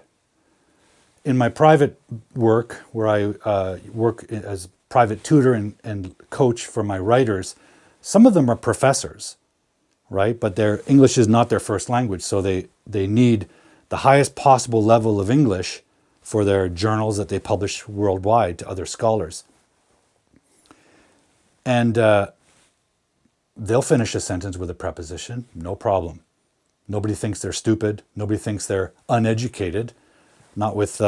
In my private work, where I work as private tutor and coach for my writers, some of them are professors, right? But their English is not their first language, so they need the highest possible level of English for their journals that they publish worldwide to other scholars. And they'll finish a sentence with a preposition, no problem. Nobody thinks they're stupid. Nobody thinks they're uneducated. Not with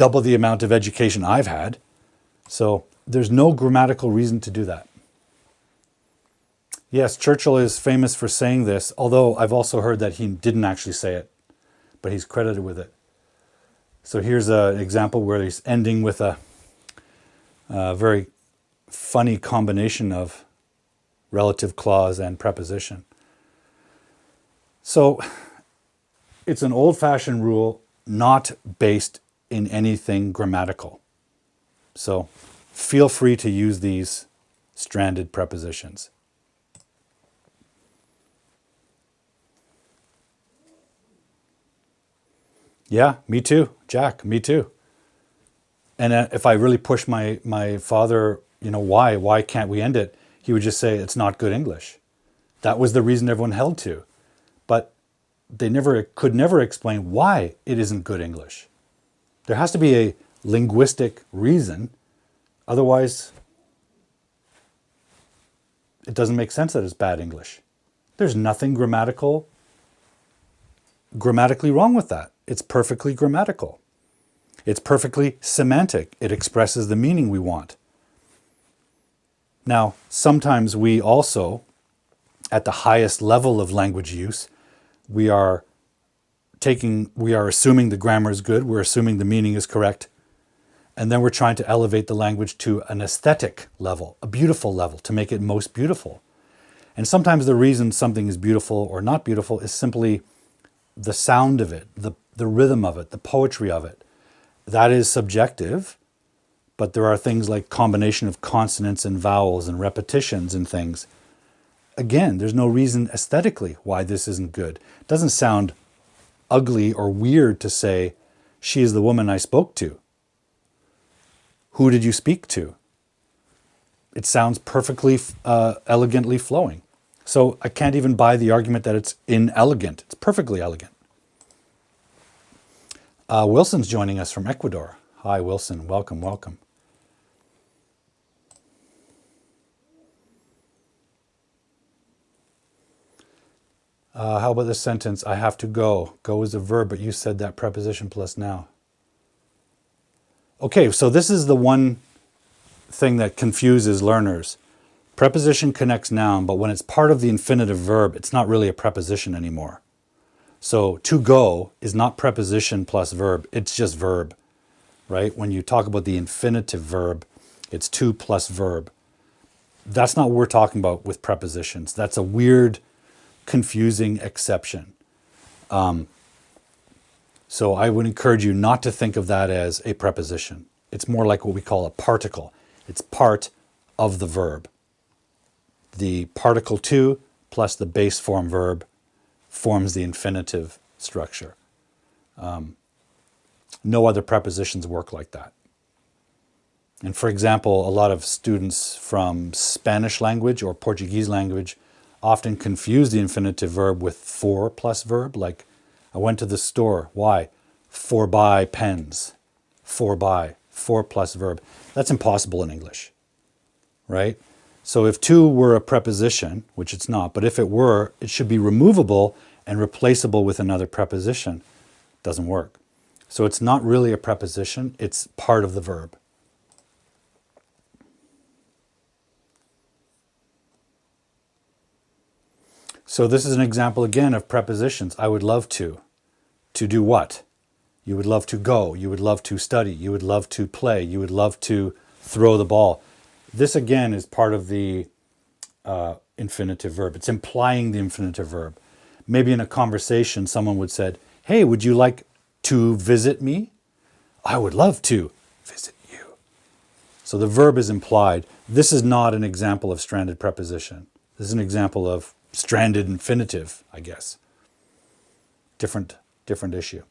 double the amount of education I've had. So there's no grammatical reason to do that. Yes, Churchill is famous for saying this, although I've also heard that he didn't actually say it, but he's credited with it. So here's an example where he's ending with a very funny combination of relative clause and preposition. So it's an old-fashioned rule, not based in anything grammatical. So feel free to use these stranded prepositions. Yeah, me too, Jack, me too. And if I really push my father, why can't we end it? He would just say, it's not good English. That was the reason everyone held to. But they could never explain why it isn't good English. There has to be a linguistic reason. Otherwise, it doesn't make sense that it's bad English. There's nothing grammatically wrong with that. It's perfectly grammatical. It's perfectly semantic. It expresses the meaning we want. Now, sometimes we also, at the highest level of language use, we are assuming the grammar is good, we're assuming the meaning is correct, and then we're trying to elevate the language to an aesthetic level, a beautiful level, to make it most beautiful. And sometimes the reason something is beautiful or not beautiful is simply the sound of it, the rhythm of it, the poetry of it. That is subjective, but there are things like combination of consonants and vowels and repetitions and things. Again, there's no reason aesthetically why this isn't good. It doesn't sound ugly or weird to say, she is the woman I spoke to. Who did you speak to? It sounds perfectly elegantly flowing. So I can't even buy the argument that it's inelegant. It's perfectly elegant. Wilson's joining us from Ecuador. Hi, Wilson. Welcome, welcome. How about this sentence? I have to go. Go is a verb, but you said that preposition plus now. Okay, so this is the one thing that confuses learners. Preposition connects noun, but when it's part of the infinitive verb, it's not really a preposition anymore. So to go is not preposition plus verb, it's just verb, right? When you talk about the infinitive verb, it's to plus verb. That's not what we're talking about with prepositions. That's a weird, confusing exception. So I would encourage you not to think of that as a preposition. It's more like what we call a particle. It's part of the verb. The particle to plus the base form verb forms the infinitive structure. No other prepositions work like that. And for example, a lot of students from Spanish language or Portuguese language often confuse the infinitive verb with for plus verb, like I went to the store. Why? For buy pens. For buy. For plus verb. That's impossible in English, right? So if to were a preposition, which it's not, but if it were, it should be removable and replaceable with another preposition. Doesn't work. So it's not really a preposition, it's part of the verb. So this is an example again of prepositions. I would love to. To do what? You would love to go. You would love to study. You would love to play. You would love to throw the ball. This again is part of the infinitive verb. It's implying the infinitive verb. Maybe in a conversation, someone would say, hey, would you like to visit me? I would love to visit you. So the verb is implied. This is not an example of stranded preposition. This is an example of stranded infinitive, I guess. Different issue.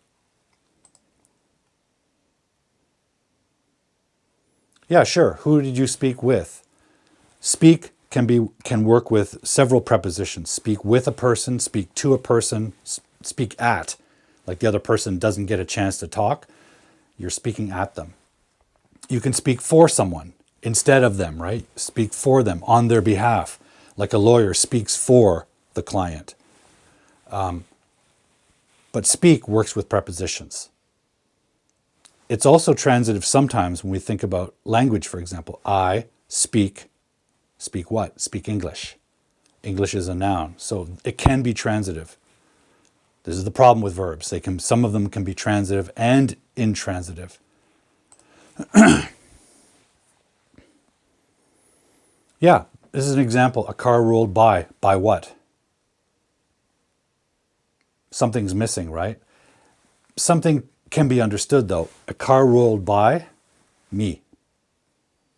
Yeah, sure. Who did you speak with? Speak can work with several prepositions. Speak with a person, speak to a person, speak at. Like the other person doesn't get a chance to talk, you're speaking at them. You can speak for someone instead of them, right? Speak for them on their behalf. Like a lawyer speaks for the client. But speak works with prepositions. It's also transitive sometimes when we think about language, for example. I speak what? Speak English. English is a noun, so it can be transitive. This is the problem with verbs. Some of them can be transitive and intransitive. Yeah, this is an example. A car rolled by. By what? Something's missing, right? Something can be understood though. A car rolled by me.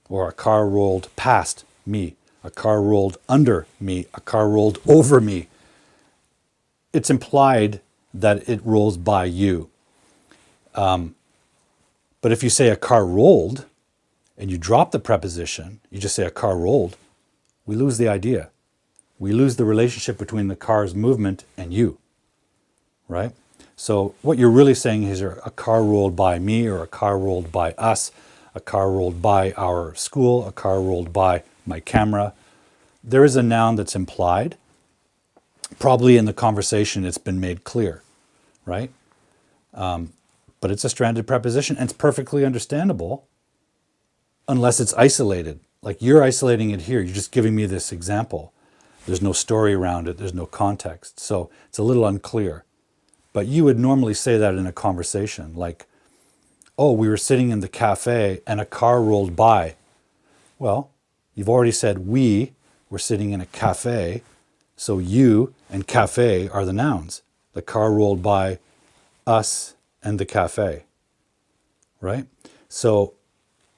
Or a car rolled past me. A car rolled under me. A car rolled over me. It's implied that it rolls by you. But if you say a car rolled and you drop the preposition, you just say a car rolled, we lose the idea. We lose the relationship between the car's movement and you, right? So what you're really saying is a car rolled by me or a car rolled by us, a car rolled by our school, a car rolled by my camera. There is a noun that's implied. Probably in the conversation it's been made clear, right? But it's a stranded preposition, and it's perfectly understandable unless it's isolated. Like you're isolating it here. You're just giving me this example. There's no story around it. There's no context. So it's a little unclear. But you would normally say that in a conversation, like, oh, we were sitting in the cafe and a car rolled by. Well, you've already said we were sitting in a cafe, so you and cafe are the nouns. The car rolled by us and the cafe, right? So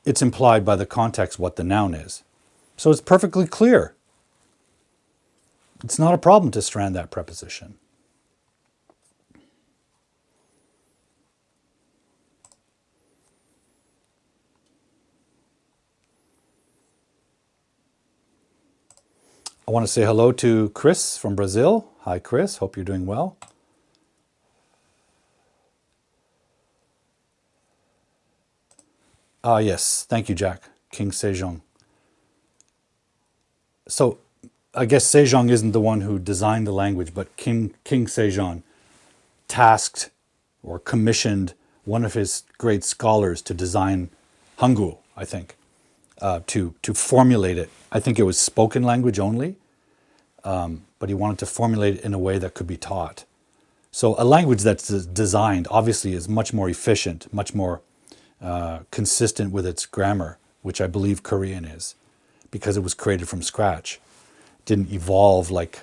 it's implied by the context what the noun is. So it's perfectly clear. It's not a problem to strand that preposition. I want to say hello to Chris from Brazil. Hi, Chris. Hope you're doing well. Yes. Thank you, Jack. King Sejong. So I guess Sejong isn't the one who designed the language, but King Sejong tasked or commissioned one of his great scholars to design Hangul, I think, to formulate it. I think it was spoken language only, but he wanted to formulate it in a way that could be taught. So a language that's designed obviously is much more efficient, much more consistent with its grammar, which I believe Korean is, because it was created from scratch. It didn't evolve like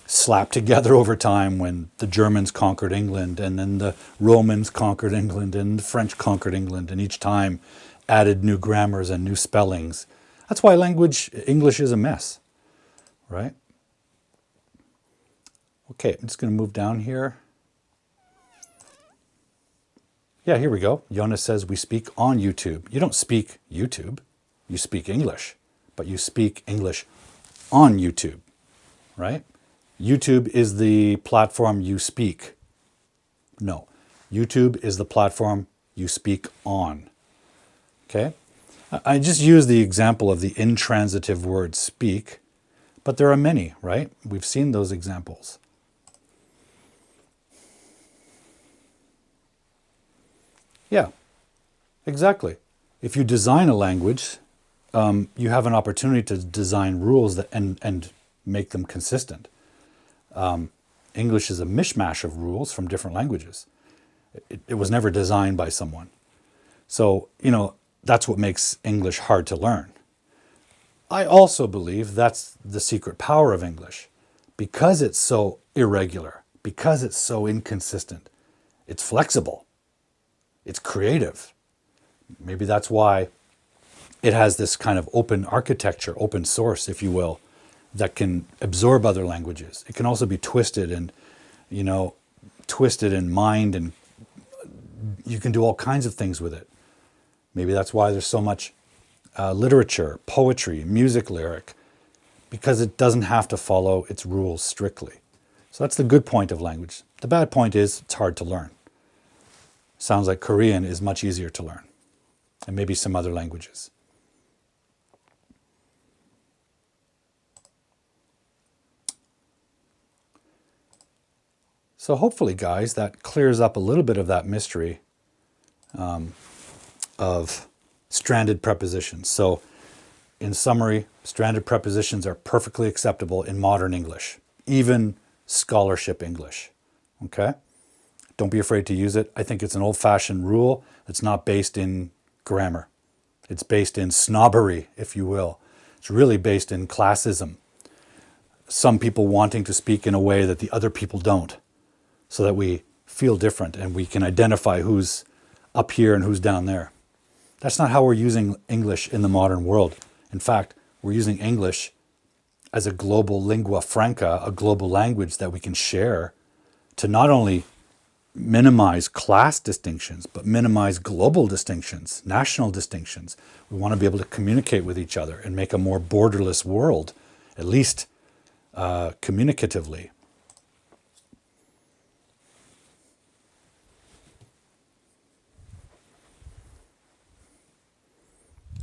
slapped together over time when the Germans conquered England and then the Romans conquered England and the French conquered England, and each time added new grammars and new spellings. That's why English is a mess, right? Okay, I'm just going to move down here. Yeah, here we go. Jonas says we speak on YouTube. You don't speak YouTube. You speak English, but you speak English on YouTube, right? YouTube is the platform you speak. No, YouTube is the platform you speak on. Okay? I just use the example of the intransitive word speak, but there are many, right? We've seen those examples. Yeah, exactly. If you design a language, you have an opportunity to design rules that and make them consistent. English is a mishmash of rules from different languages. It was never designed by someone. So, that's what makes English hard to learn. I also believe that's the secret power of English. Because it's so irregular, because it's so inconsistent, it's flexible, it's creative. Maybe that's why it has this kind of open architecture, open source, if you will, that can absorb other languages. It can also be twisted and, twisted in mind, and you can do all kinds of things with it. Maybe that's why there's so much literature, poetry, music lyric, because it doesn't have to follow its rules strictly. So that's the good point of language. The bad point is it's hard to learn. Sounds like Korean is much easier to learn, and maybe some other languages. So hopefully, guys, that clears up a little bit of that mystery of stranded prepositions. So in summary, stranded prepositions are perfectly acceptable in modern English, even scholarship English. Okay? Don't be afraid to use it. I think it's an old-fashioned rule that's not based in grammar. It's based in snobbery, if you will. It's really based in classism. Some people wanting to speak in a way that the other people don't, so that we feel different and we can identify who's up here and who's down there. That's not how we're using English in the modern world. In fact, we're using English as a global lingua franca, a global language that we can share to not only minimize class distinctions, but minimize global distinctions, national distinctions. We want to be able to communicate with each other and make a more borderless world, at least communicatively.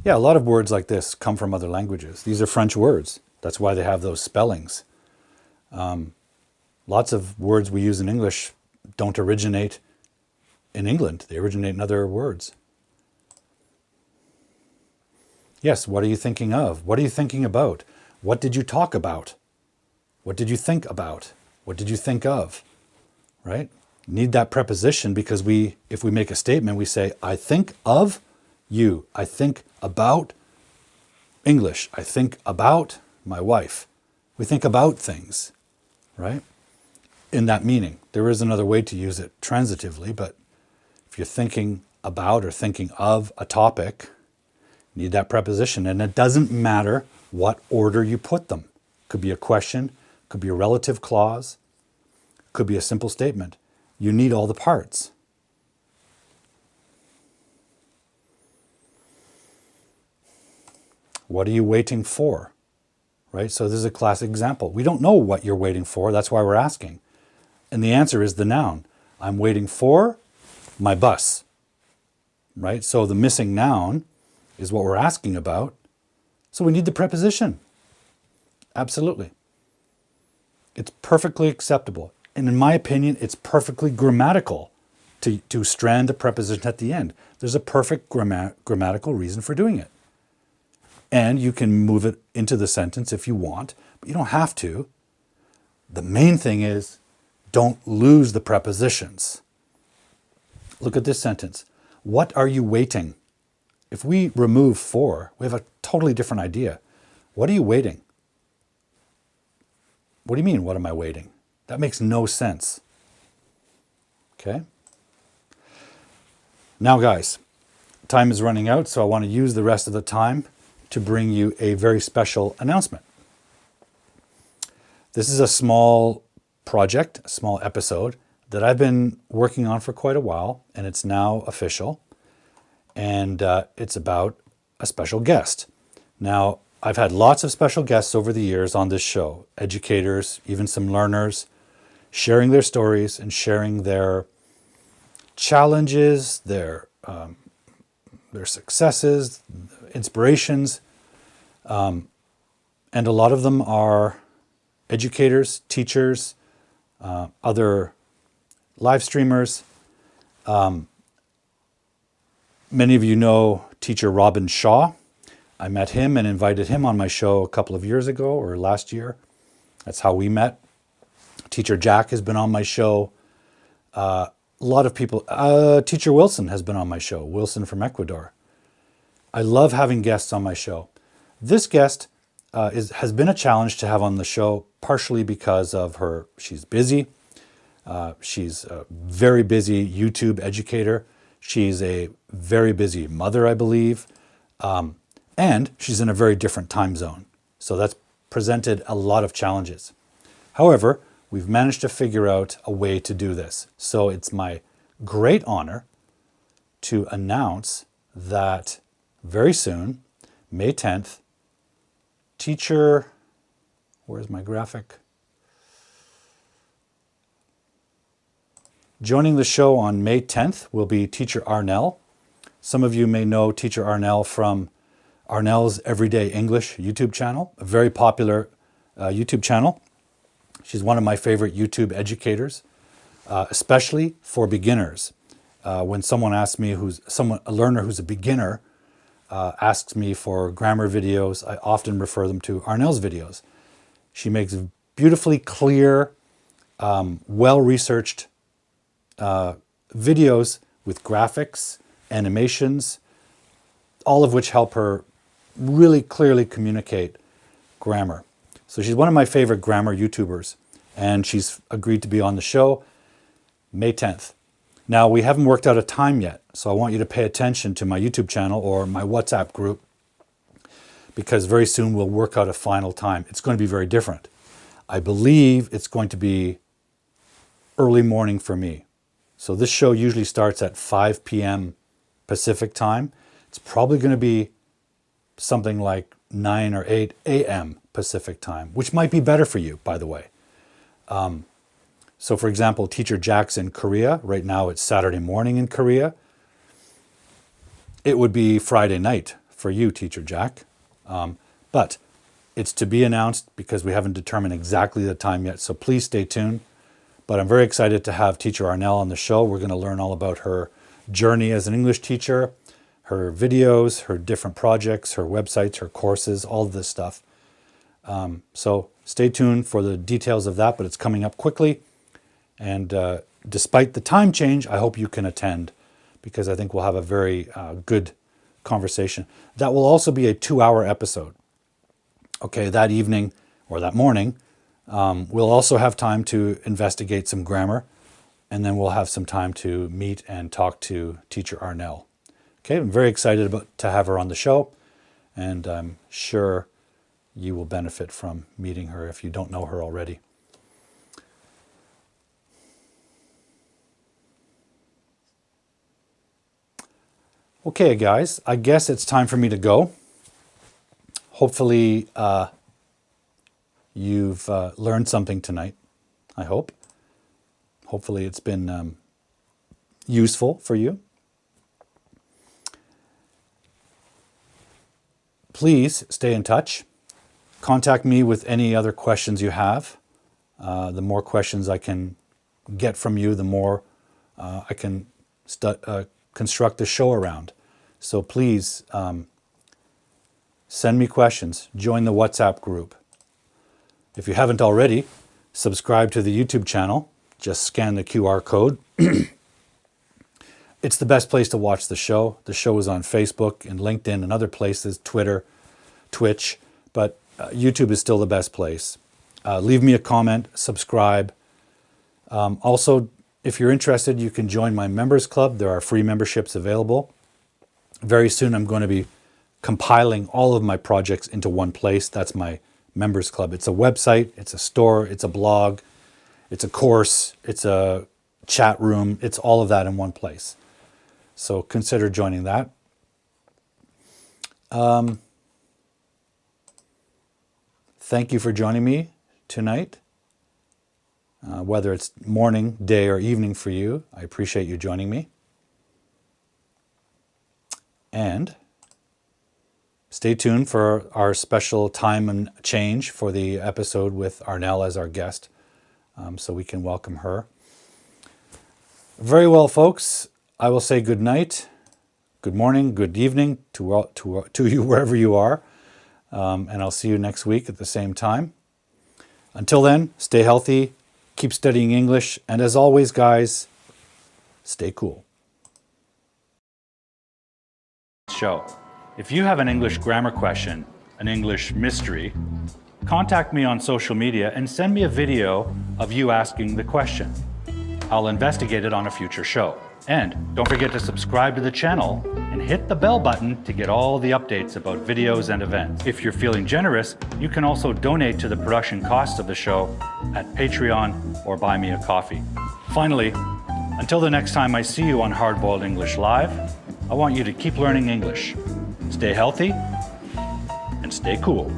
Yeah, a lot of words like this come from other languages. These are French words. That's why they have those spellings. Lots of words we use in English don't originate in England. They originate in other words. Yes, what are you thinking of? What are you thinking about? What did you talk about? What did you think about? What did you think of? Right? Need that preposition because if we make a statement, we say, I think of you. I think about English. I think about my wife. We think about things, right? In that meaning. There is another way to use it transitively, but if you're thinking about or thinking of a topic, you need that preposition. And it doesn't matter what order you put them. Could be a question, could be a relative clause, could be a simple statement. You need all the parts. What are you waiting for? Right? So this is a classic example. We don't know what you're waiting for. That's why we're asking. And the answer is the noun. I'm waiting for my bus. Right? So the missing noun is what we're asking about. So we need the preposition. Absolutely. It's perfectly acceptable. And in my opinion, it's perfectly grammatical to strand the preposition at the end. There's a perfect grammatical reason for doing it. And you can move it into the sentence if you want, but you don't have to. The main thing is, don't lose the prepositions. Look at this sentence. What are you waiting? If we remove for, we have a totally different idea. What are you waiting? What do you mean, what am I waiting? That makes no sense. Okay? Now, guys, time is running out, so I want to use the rest of the time to bring you a very special announcement. This is a small project, a small episode that I've been working on for quite a while, and it's now official. And it's about a special guest. Now, I've had lots of special guests over the years on this show, educators, even some learners, sharing their stories and sharing their challenges, their successes, inspirations. And a lot of them are educators, teachers, other live streamers. Many of you know teacher Robin Shaw. I met him and invited him on my show a couple of years ago or last year. That's how we met. Teacher Jack has been on my show. A lot of people. Teacher Wilson has been on my show. Wilson from Ecuador. I love having guests on my show. This guest has been a challenge to have on the show, partially because of her. She's busy. She's a very busy YouTube educator. She's a very busy mother, I believe. And she's in a very different time zone. So that's presented a lot of challenges. However, we've managed to figure out a way to do this. So it's my great honor to announce that very soon, May 10th, teacher, where's my graphic? Joining the show on May 10th will be Teacher Arnell. Some of you may know Teacher Arnell from Arnell's Everyday English YouTube channel, a very popular YouTube channel. She's one of my favorite YouTube educators, especially for beginners. When someone asks me, a learner who's a beginner, asks me for grammar videos, I often refer them to Arnell's videos. She makes beautifully clear, well-researched videos with graphics, animations, all of which help her really clearly communicate grammar. So she's one of my favorite grammar YouTubers, and she's agreed to be on the show May 10th. Now, we haven't worked out a time yet, so I want you to pay attention to my YouTube channel or my WhatsApp group, because very soon we'll work out a final time. It's going to be very different. I believe it's going to be early morning for me. So this show usually starts at 5 p.m. Pacific time. It's probably going to be something like 9 or 8 a.m. Pacific time, which might be better for you, by the way. So for example, Teacher Jack's in Korea. Right now it's Saturday morning in Korea. It would be Friday night for you, Teacher Jack. But it's to be announced because we haven't determined exactly the time yet. So please stay tuned. But I'm very excited to have teacher Arnell on the show. We're going to learn all about her journey as an English teacher, her videos, her different projects, her websites, her courses, all of this stuff. So stay tuned for the details of that, but it's coming up quickly. And despite the time change, I hope you can attend, because I think we'll have a very good conversation. That will also be a 2-hour episode. Okay, that evening or that morning, we'll also have time to investigate some grammar, and then we'll have some time to meet and talk to teacher Arnell. Okay, I'm very excited to have her on the show, and I'm sure you will benefit from meeting her if you don't know her already. Okay, guys, I guess it's time for me to go. Hopefully, you've learned something tonight, I hope. Hopefully it's been useful for you. Please stay in touch. Contact me with any other questions you have. The more questions I can get from you, the more I can construct the show around. So please send me questions. Join the WhatsApp group. If you haven't already, subscribe to the YouTube channel. Just scan the QR code. It's the best place to watch the show. The show is on Facebook and LinkedIn and other places, Twitter, Twitch, but YouTube is still the best place. Leave me a comment, subscribe. Also, if you're interested, you can join my members club. There are free memberships available. Very soon I'm going to be compiling all of my projects into one place. That's my members club. It's a website, it's a store, it's a blog, it's a course, it's a chat room. It's all of that in one place. So consider joining that. Thank you for joining me tonight. Whether it's morning, day, or evening for you, I appreciate you joining me. And stay tuned for our special time and change for the episode with Arnell as our guest, so we can welcome her. Very well, folks. I will say good night, good morning, good evening to you wherever you are, and I'll see you next week at the same time. Until then, stay healthy, keep studying English, and as always, guys, stay cool. Show. If you have an English grammar question, an English mystery, contact me on social media and send me a video of you asking the question. I'll investigate it on a future show. And don't forget to subscribe to the channel and hit the bell button to get all the updates about videos and events. If you're feeling generous, you can also donate to the production costs of the show at Patreon or buy me a coffee. Finally, until the next time I see you on Hard Boiled English Live, I want you to keep learning English. Stay healthy and stay cool.